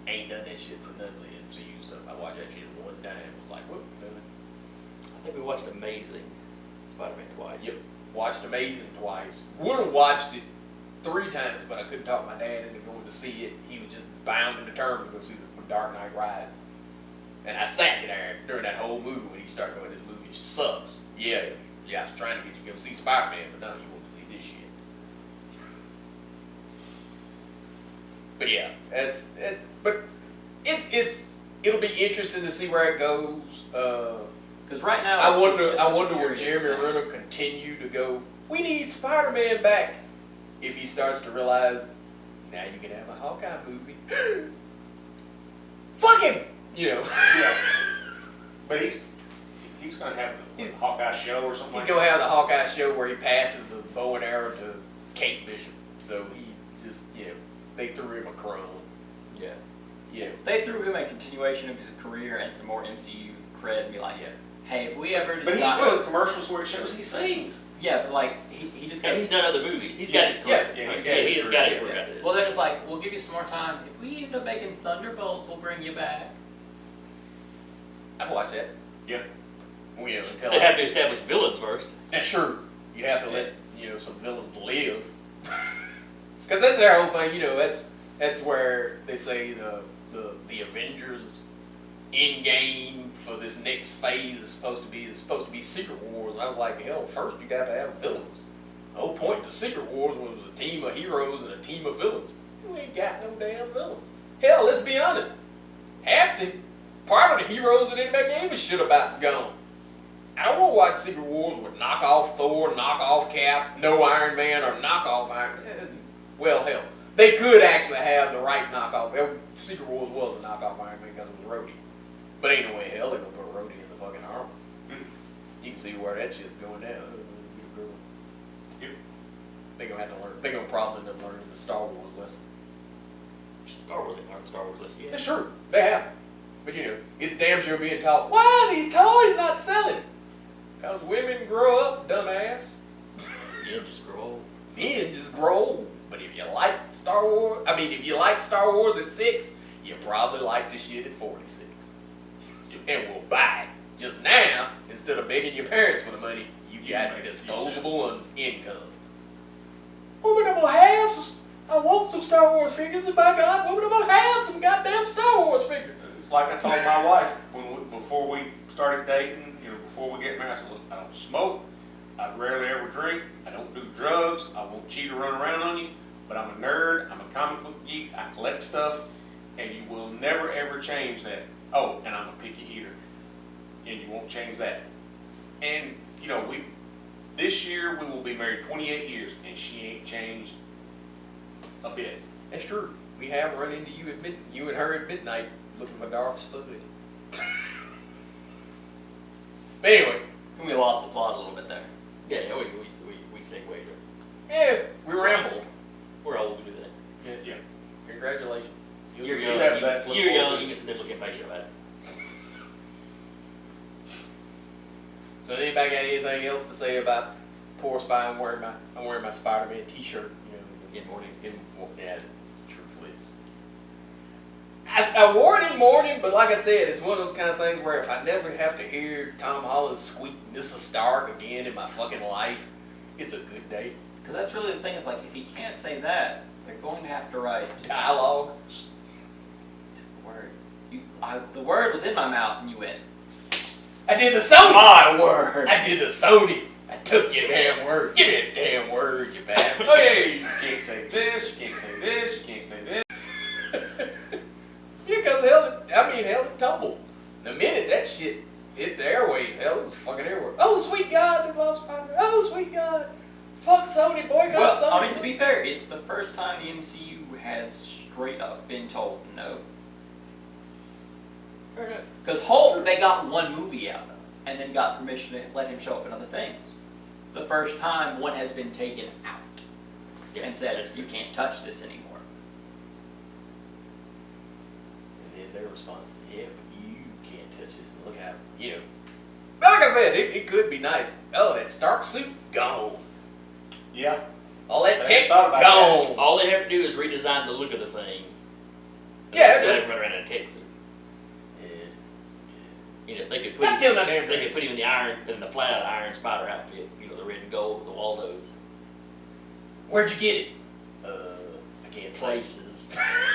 Ain't done that shit for nothing in MCU stuff. I watched that shit one time and was like, whoop, done it. I think we watched Amazing Spider-Man twice. Yep. Watched Amazing twice. Would have watched it 3 times, but I couldn't talk my dad into going to see it. He was just bound and determined to go see the Dark Knight Rises. And I sat there during that whole movie when he started going, this movie sucks. Yeah, I was trying to get you to go see Spider-Man, but no, you want to see this shit. But yeah, it'll be interesting to see where it goes. Because right now, I it's just wonder a will curious Jeremy thing. Renner continue to go, we need Spider-Man back, if he starts to realize, now you can have a Hawkeye movie. Fuck him! You know. Yeah. But he's going to have the Hawkeye show or something He's like gonna that. have the Hawkeye show where he passes the bow and arrow to Kate Bishop. So he's just, they threw him a crumb. Yeah. Yeah. They threw him a continuation of his career and some more MCU cred and be like, Yeah. hey, if we ever But he's decide... doing commercials where it shows he sings. Yeah, but like, he just got... And he's done other movies. He's got his career. Yeah, he's He has got his career out of this. Well, they're just like, we'll give you some more time. If we end up making Thunderbolts, we'll bring you back. I'd watch that. Yeah. Until They'd have to establish villains first. And sure, you'd have to let some villains live, because that's their whole thing. That's where they say the Avengers end game for this next phase is supposed to be Secret Wars. And I was like, hell, first you got to have villains. The whole point of Secret Wars was a team of heroes and a team of villains. You ain't got no damn villains. Hell, let's be honest. Half the part of the heroes that anybody gave a shit about is gone. I don't want to watch Secret Wars with knockoff Thor, knockoff Cap, no Iron Man, or knockoff Iron Man. Well, hell, they could actually have the right knockoff. Secret Wars was a knockoff Iron Man because it was Rhodey. But ain't no way in hell they're going to put Rhodey in the fucking armor. You can see where that shit's going down. Yep. They're gonna have to learn. They're gonna probably end up learning the Star Wars lesson. Star Wars ain't learned Star Wars lesson yet. It's true. They have. But you know, it's damn sure being taught, why are these toys not selling? Because women grow up, dumbass. Yeah, just grow old. Men just grow old. But if you like Star Wars, if you like Star Wars at 6, you probably like the shit at 46. And will buy it. Just now, instead of begging your parents for the money, you got disposable income. Woman, I'm gonna have some. I want some Star Wars figures, and by God, woman, I'm gonna have some goddamn Star Wars figures. Like I told my wife before we started dating, before we get married, I said, look, I don't smoke, I rarely ever drink, I don't do drugs, I won't cheat or run around on you, but I'm a nerd, I'm a comic book geek, I collect stuff, and you will never ever change that. Oh, and I'm a picky eater, and you won't change that. And this year we will be married 28 years, and she ain't changed a bit. That's true. We have run into you and her at midnight looking for Darth Spuddy. But anyway. We lost the plot a little bit there. Yeah, we segued it. Yeah, we rambled. We're old to do that. Yeah. Congratulations. You're you young. have You that can, look you're forward young. to. You can sit there looking patient about it. So anybody got anything else to say about poor Spy? I'm wearing my Spiderman t-shirt. In morning. Yeah, truthfully, I wore it in mourning, but like I said, it's one of those kind of things where if I never have to hear Tom Holland squeak Mrs. Stark again in my fucking life, it's a good day. Because that's really the thing, is like, if he can't say that, they're going to have to write Dialogue. the word. The word was in my mouth and you went, I did the Sony. my word. I did the Sony. I took your damn word. Give me a damn word, you bastard. Oh yeah, you can't say this, you can't say this, you can't say this. Yeah, because hell, it tumbled. The minute that shit hit the airwaves, hell, it was fucking everywhere. Oh, sweet God, they lost Spider-Man. Oh, sweet God. Fuck Sony, boycott Well, Sony. to be fair, it's the first time the MCU has straight up been told no. Because Hulk, they got one movie out of, and then got permission to let him show up in other things. The first time one has been taken out and said, you can't touch this anymore. And then their response, yeah, but you can't touch this. Look how, But like I said, it could be nice. Oh, that Stark suit, gone. Yeah. All that I tech, thought about gone. All they have to do is redesign the look of the thing. Yeah, They run around in a tech suit. They could put Stop killing that damn they thing. could put him in the flat out Iron Spider outfit. The red and gold with the Waldos. Where'd you get it? I can't say. Places.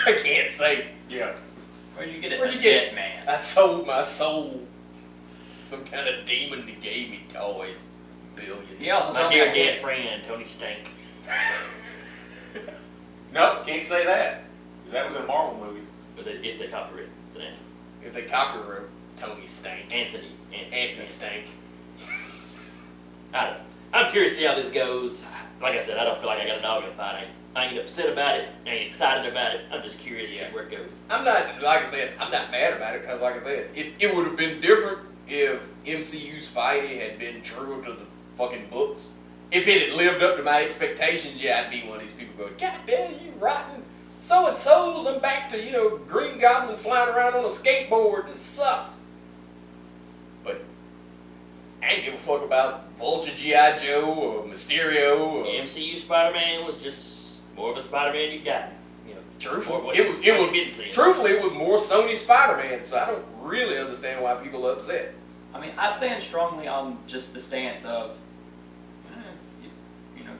I can't say. Yeah. Where'd you get it? Where'd you get it? Man. I sold my soul. Some kind of demon that gave me toys. Billion. He also My told me dear I dead can't. friend Tony Stank. Nope, can't say that. That was in a Marvel movie. But if they copyright the name. If they copyright Tony Stank. Anthony Stank. I don't know. I'm curious to see how this goes. Like I said, I don't feel like I got a dog in the fight. I ain't upset about it. I ain't excited about it. I'm just curious to see where it goes. I'm not, like I said, I'm not mad about it because, like I said, it would have been different if MCU Spidey had been true to the fucking books. If it had lived up to my expectations, yeah, I'd be one of these people going, God damn, you rotten so-and-so's. I'm back to, Green Goblin flying around on a skateboard. This sucks. But I ain't give a fuck about Vulture G.I. Joe or Mysterio. Or, MCU Spider-Man was just more of a Spider-Man you'd gotten. Truthfully, it was more Sony Spider-Man, so I don't really understand why people are upset. I mean, I stand strongly on just the stance of,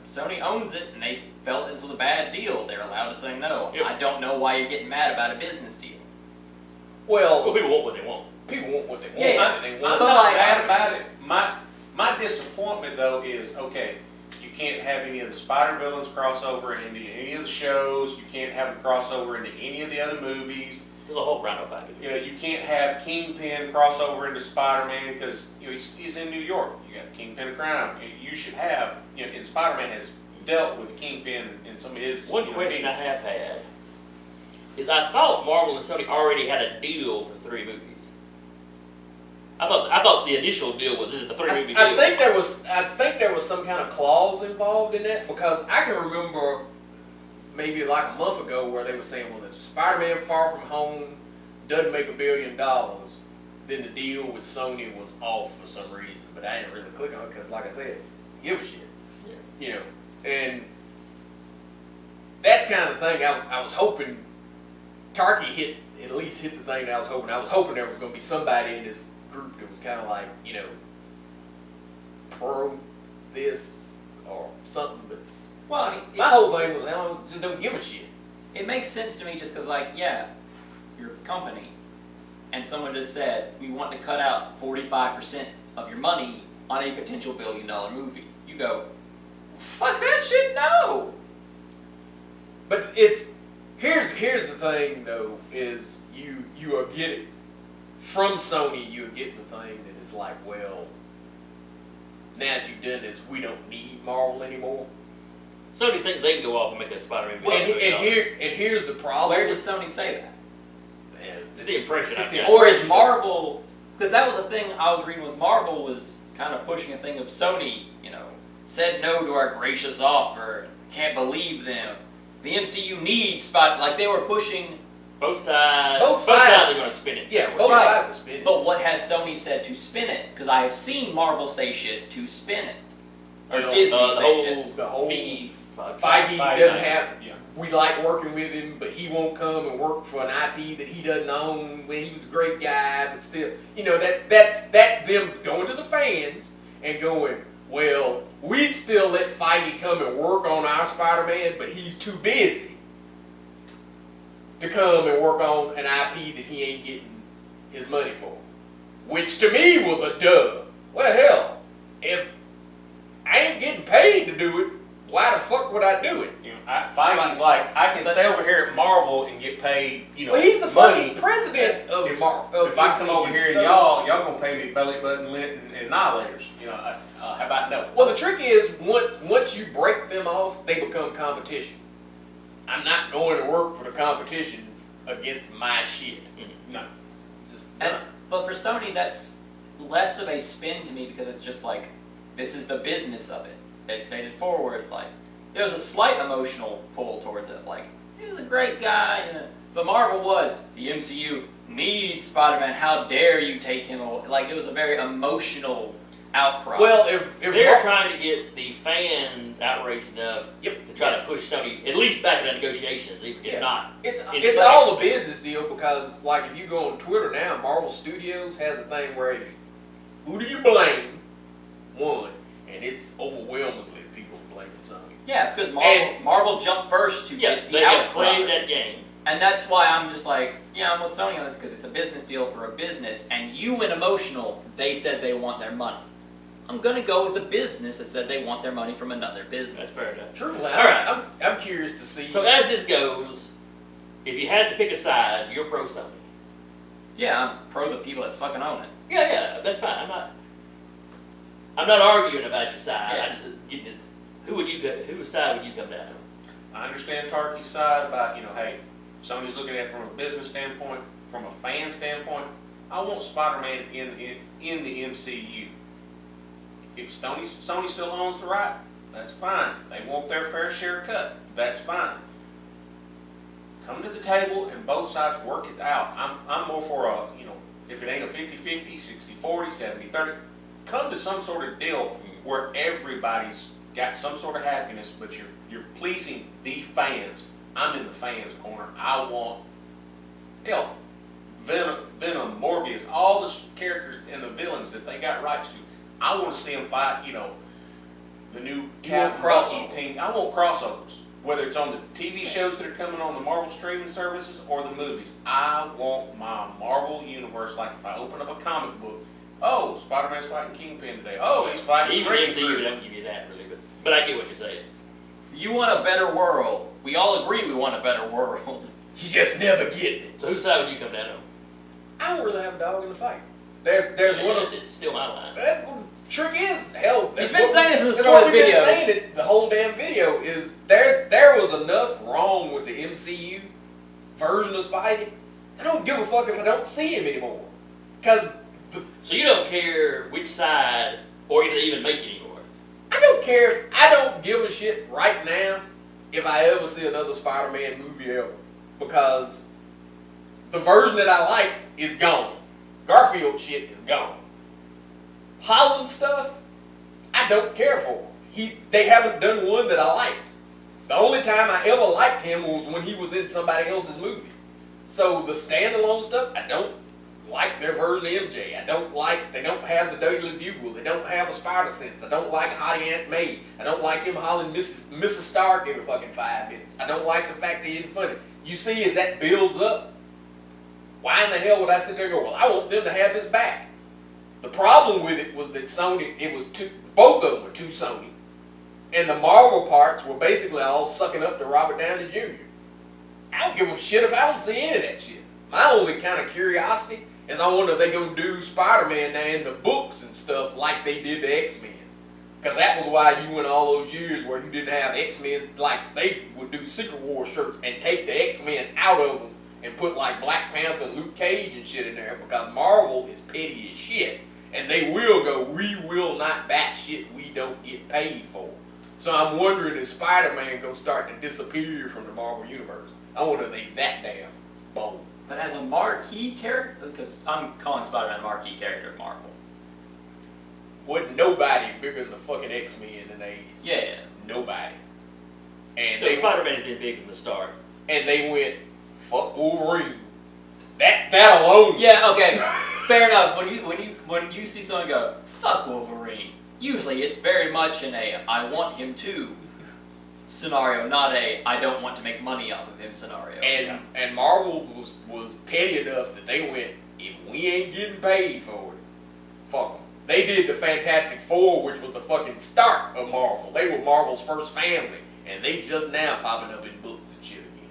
Sony owns it, and they felt this was a bad deal. They're allowed to say no. Yep. I don't know why you're getting mad about a business deal. Well, People want what they want. people want what they want, Yeah, and they I'm want But not like- mad about it. My disappointment though is, okay, you can't have any of the Spider villains crossover into any of the shows. You can't have them crossover into any of the other movies. There's a whole Rhino fight. You can't have Kingpin crossover into Spider-Man because he's in New York. You got the Kingpin of crime. You should have, and Spider-Man has dealt with Kingpin in some of his. One question I have had is I thought Marvel and Sony already had a deal for 3 movies. I thought the initial deal was this is the 3-movie deal. I think there was some kind of clause involved in that, because I can remember maybe like a month ago where they were saying, well, if Spider-Man Far From Home doesn't make $1 billion, then the deal with Sony was off for some reason. But I didn't really click on it because, like I said, give a shit. Yeah. You know, and that's kind of the thing I was hoping Tarky at least hit the thing that I was hoping. I was hoping there was going to be somebody in this group that was kind of like, you know, pro this or something. But Well, I mean, my whole thing was, just don't give a shit. it makes sense to me just because, like, yeah, you're a company, and someone just said, we want to cut out 45% of your money on a potential $1 billion movie. You go, fuck that shit, no! But it's here's the thing though, is you are getting from Sony, you're getting the thing that is like, well, now that you've done this, we don't need Marvel anymore. Sony thinks they can go off and make a Spider-Man Well, movie. and here's the problem. Where did Sony say that? It's the impression I got. Or is Marvel, because that was a thing I was reading, was Marvel was kind of pushing a thing of Sony, you know, said no to our gracious offer, can't believe them. The MCU needs like they were pushing. Both sides. Both sides are going to spin it. Yeah, both Right. sides are spinning. But what has Sony said to spin it? Because I have seen Marvel say shit to spin it. Or Disney say shit. The whole Feige Feige doesn't have. Yeah. We like working with him, but he won't come and work for an IP that he doesn't own. When he was a great guy, but still, you know, that's them going to the fans and going, well, we'd still let Feige come and work on our Spider-Man, but he's too busy to come and work on an IP that he ain't getting his money for. Which to me was a dub. Well, hell, if I ain't getting paid to do it, why the fuck would I do it? You know, Feige's like, I can stay over here at Marvel and get paid, you know, Well, he's the money. fucking president of Marvel. If I come over here and y'all gonna pay me belly button lint and annihilators, you know, how about no? Well, the trick is, once you break them off, they become competition. I'm not going to work for the competition against my shit. No. Just But for Sony, that's less of a spin to me because it's just like, this is the business of it. They stated forward, like, there's a slight emotional pull towards it, like, he's a great guy, but Marvel was, the MCU needs Spider-Man, how dare you take him away, like, it was a very emotional outcry. well, if They're trying to get the fans outraged enough to try to push Sony at least back in the negotiations, if not. it's all a business deal, because like if you go on Twitter now, Marvel Studios has a thing where who do you blame? One, and it's overwhelmingly people blaming Sony. yeah, because And- Marvel jumped first to Yeah, get they the have outcry. played that game. And that's why I'm just like, yeah, I'm with Sony on this because it's a business deal for a business, and you went emotional, they said they want their money. I'm going to go with a business that said they want their money from another business. That's fair enough. Truly, All right. I'm curious to see. So as this goes, if you had to pick a side, you're pro Sony. Yeah, I'm pro the people that fucking own it. Yeah, that's fine. I'm not arguing about your side. Yeah. I just getting this. Whose side would you come down on? I understand Tarky's side about, you know, hey, Sony's looking at it from a business standpoint, from a fan standpoint. I want Spider-Man in the MCU. If Sony still owns the right, that's fine. They want their fair share cut, that's fine. Come to the table and both sides work it out. I'm more for a, you know, if it ain't a 50-50, 60-40, 70-30, come to some sort of deal where everybody's got some sort of happiness, but you're pleasing the fans. I'm in the fans' corner. I want, hell, Venom, Morbius, all the characters and the villains that they got rights to. I want to see them fight, you know, the new Captain Bucky team. I want crossovers, whether it's on the TV shows that are coming on the Marvel streaming services or the movies. I want my Marvel universe, like if I open up a comic book, oh, Spider-Man's fighting Kingpin today. Oh, he's fighting Even the Grapefruit. MCU don't give you that really, but I get what you're saying. You want a better world. We all agree we want a better world. You just never get it. So whose side would you come down on? I don't really have a dog in the fight. There's one of It's still my line. trick is, hell, He's been saying it from the that's start what of the we've video. been saying it the whole damn video is there was enough wrong with the MCU version of Spidey. I don't give a fuck if I don't see him anymore. Because So you don't care which side, or if they even make it anymore. I don't care. I don't give a shit right now if I ever see another Spider-Man movie ever, because the version that I like is gone. Garfield shit is gone. Holland stuff, I don't care for. They haven't done one that I liked. The only time I ever liked him was when he was in somebody else's movie. So the standalone stuff, I don't like their version of MJ. They don't have the Daily Bugle. They don't have a Spider Sense. I don't like Hottie Aunt May. I don't like him hollering Mrs. Stark every fucking 5 minutes. I don't like the fact that he isn't funny. You see, as that builds up, why in the hell would I sit there and go, well, I want them to have this back? The problem with it was that Sony, both of them were too Sony. And the Marvel parts were basically all sucking up to Robert Downey Jr. I don't give a shit if I don't see any of that shit. My only kind of curiosity is I wonder if they're going to do Spider-Man now in the books and stuff like they did the X-Men. Because that was why you went all those years where you didn't have X-Men, like they would do Secret War shirts and take the X-Men out of them and put like Black Panther, Luke Cage and shit in there, because Marvel is petty as shit. And they will go, we will not back shit we don't get paid for. So I'm wondering if Spider-Man gonna start to disappear from the Marvel Universe. I wonder if they that damn bold. But as a marquee character, because I'm calling Spider-Man a marquee character at Marvel. Wasn't nobody bigger than the fucking X-Men in the 80s. Yeah. Nobody. And Spider-Man's been big from the start. And they went, fuck Wolverine. That alone. Yeah, okay. Fair enough. When you see someone go, fuck Wolverine, usually it's very much in a I want him to scenario, not a I don't want to make money off of him scenario. And Marvel was petty enough that they went, if we ain't getting paid for it, fuck them. They did the Fantastic Four, which was the fucking start of Marvel. They were Marvel's first family, and they just now popping up in books and shit again.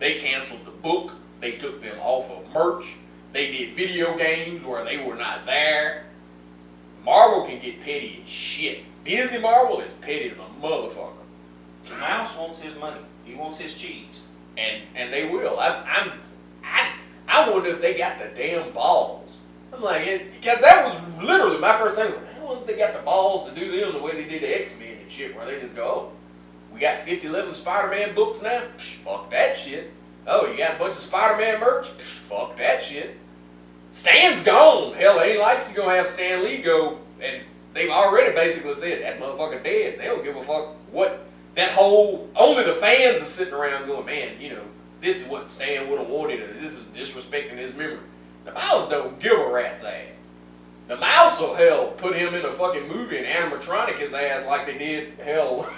They canceled the book. They took them off of merch. They did video games where they were not there. Marvel can get petty as shit. Disney Marvel is petty as a motherfucker. The mouse wants his money. He wants his cheese. And they will. I wonder if they got the damn balls. I'm like, because that was literally my first thing. I wonder if they got the balls to do them the way they did the X-Men and shit, where they just go, oh, we got 50-11 Spider-Man books now? Psh, fuck that shit. Oh, you got a bunch of Spider-Man merch? Psh, fuck that shit. Stan's gone. Hell, it ain't like you're going to have Stan Lee go, and they've already basically said, that motherfucker dead. They don't give a fuck what that whole, only the fans are sitting around going, man, you know, this is what Stan would have wanted, or this is disrespecting his memory. The mouse don't give a rat's ass. The mouse will, hell, put him in a fucking movie and animatronic his ass like they did, hell,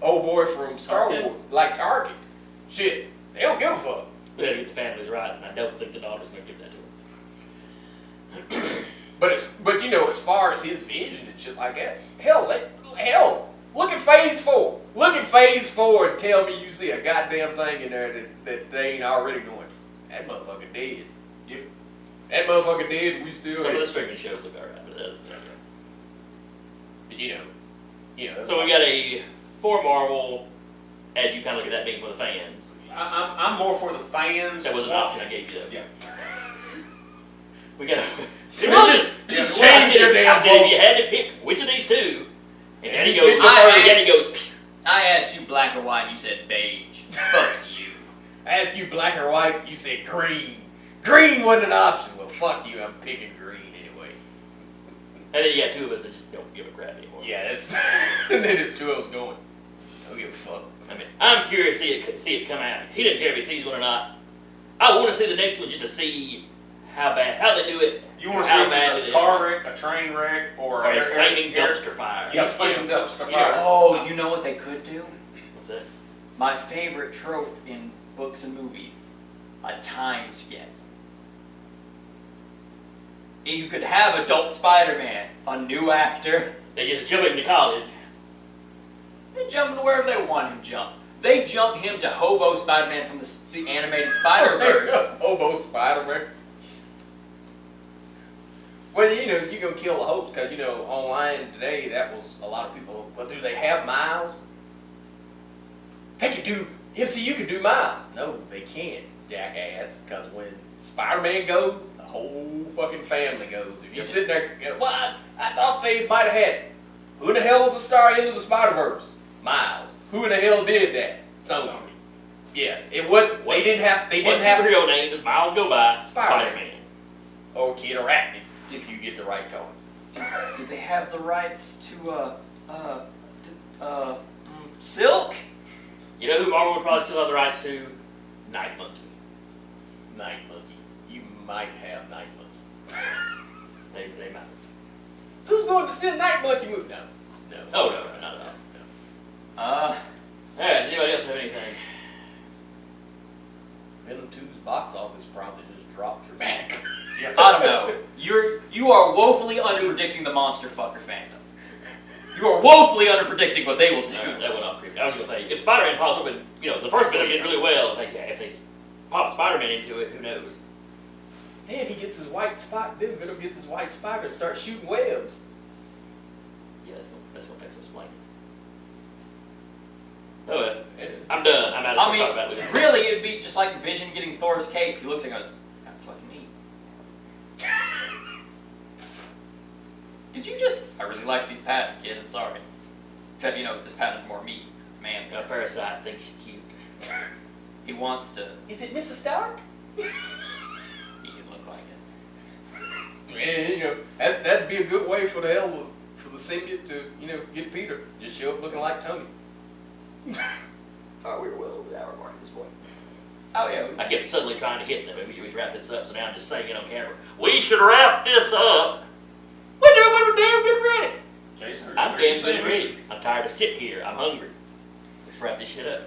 old boy from Star Wars, like Target. Shit, they don't give a fuck. We gotta get the families right, and I don't think the daughter's gonna give that to him. But you know, as far as his vision and shit like that, hell, look at Phase 4. Look at Phase 4 and tell me you see a goddamn thing in there that they ain't already going, that motherfucker dead. Yep. That motherfucker dead, we still... Some of the streaming shows look alright, but other than that, But you know. So we got a, for Marvel, as you kind of look at that being for the fans. I'm more for the fans. That was an option I gave you, though. Yeah. We got Just change your damn I said, if vote. you had to pick which of these two, and then he you goes, pick the first. Danny goes, I asked you black or white, and you said beige. Fuck you. I asked you black or white, you said green. Green wasn't an option. Well, fuck you, I'm picking green anyway. and then you got two of us that just don't give a crap anymore. Yeah, that's... and then it's two of us going, don't give a fuck. I mean, I'm curious to see it come out. He didn't care if he sees one or not. I want to see the next one just to see how they do it. You want to see if it's a car wreck, a train wreck, or a flaming dumpster fire. Yeah, flaming dumpster You fire. know, Oh, you know what they could do? What's that? My favorite trope in books and movies, a time skip. You could have adult Spider-Man, a new actor. They just jump into college. They jump into wherever they want him to jump. They jump him to Hobo Spider-Man from the animated Spider-Verse. Hobo Spider-Man. Well, you know, you're going to kill the hopes because, you know, online today, that was a lot of people. Well, do they have Miles? They could do, MCU could do Miles. No, they can't. jackass, because when Spider-Man goes, the whole fucking family goes. If you're sitting there, well, I thought they might have had it. Who in the hell was the star into the Spider-Verse? Miles. Who in the hell did that? Sony. Yeah, it wasn't. They didn't have. They didn't have. Superhero name does Miles go by? Spider-Man. Or Kid Arachnid, if you get the right toy. Do they have the rights to Silk? You know who Marvel would probably still have the rights to? Night Monkey. Night Monkey. You might have Night Monkey. They might. Who's going to see a Night Monkey movie? No. No. Oh no, not at all. Yeah, does anybody else have anything? Venom 2's box office probably just dropped dramatically. I don't know. You are woefully underpredicting the monster fucker fandom. You are woefully underpredicting what they will do. That went off creepy. I was gonna say, if Spider-Man pops up, and the first Venom did really well. If they pop Spider-Man into it, who knows? Then he gets his white spot. Then Venom gets his white spider and starts shooting webs. Yeah, that's gonna take some explaining. Oh well, I'm done. I'm out of stuff to talk about with this. Really, it'd be just like Vision getting Thor's cape. He looks and goes, "Kind of fucking neat." Did you just? I really like the pattern, kid. I'm sorry. Except this pattern's more me. 'Cause it's man. Parasite thinks she's cute. He wants to. Is it Mrs. Stark? He can look like it. Yeah, that'd be a good way for the symbiote to get Peter. Just show up looking like Tony. Oh, we're well over the hour mark at this point. Oh yeah. I kept suddenly trying to hit them. We wrap this up, so now I'm just saying it on camera. We should wrap this up. We're damn good ready. Jason, I'm damn good ready. I'm tired of sitting here. I'm hungry. Let's wrap this shit up.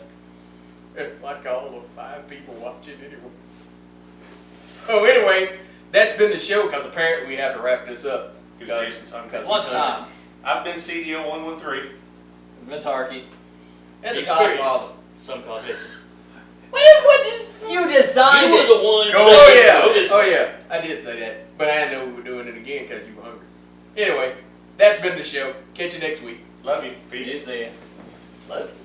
Like all the 5 people watching anyway. Oh, anyway, that's been the show because apparently we have to wrap this up. Because Jason's hungry. Because Lunchtime. I've been CDO 113. Mentarky. And the Experience. Godfather. Some causation. You designed You were it. the one. Oh yeah, I did say that, but I didn't know we were doing it again because you were hungry. Anyway, that's been the show. Catch you next week. Love you. See you Peace. there. Love you.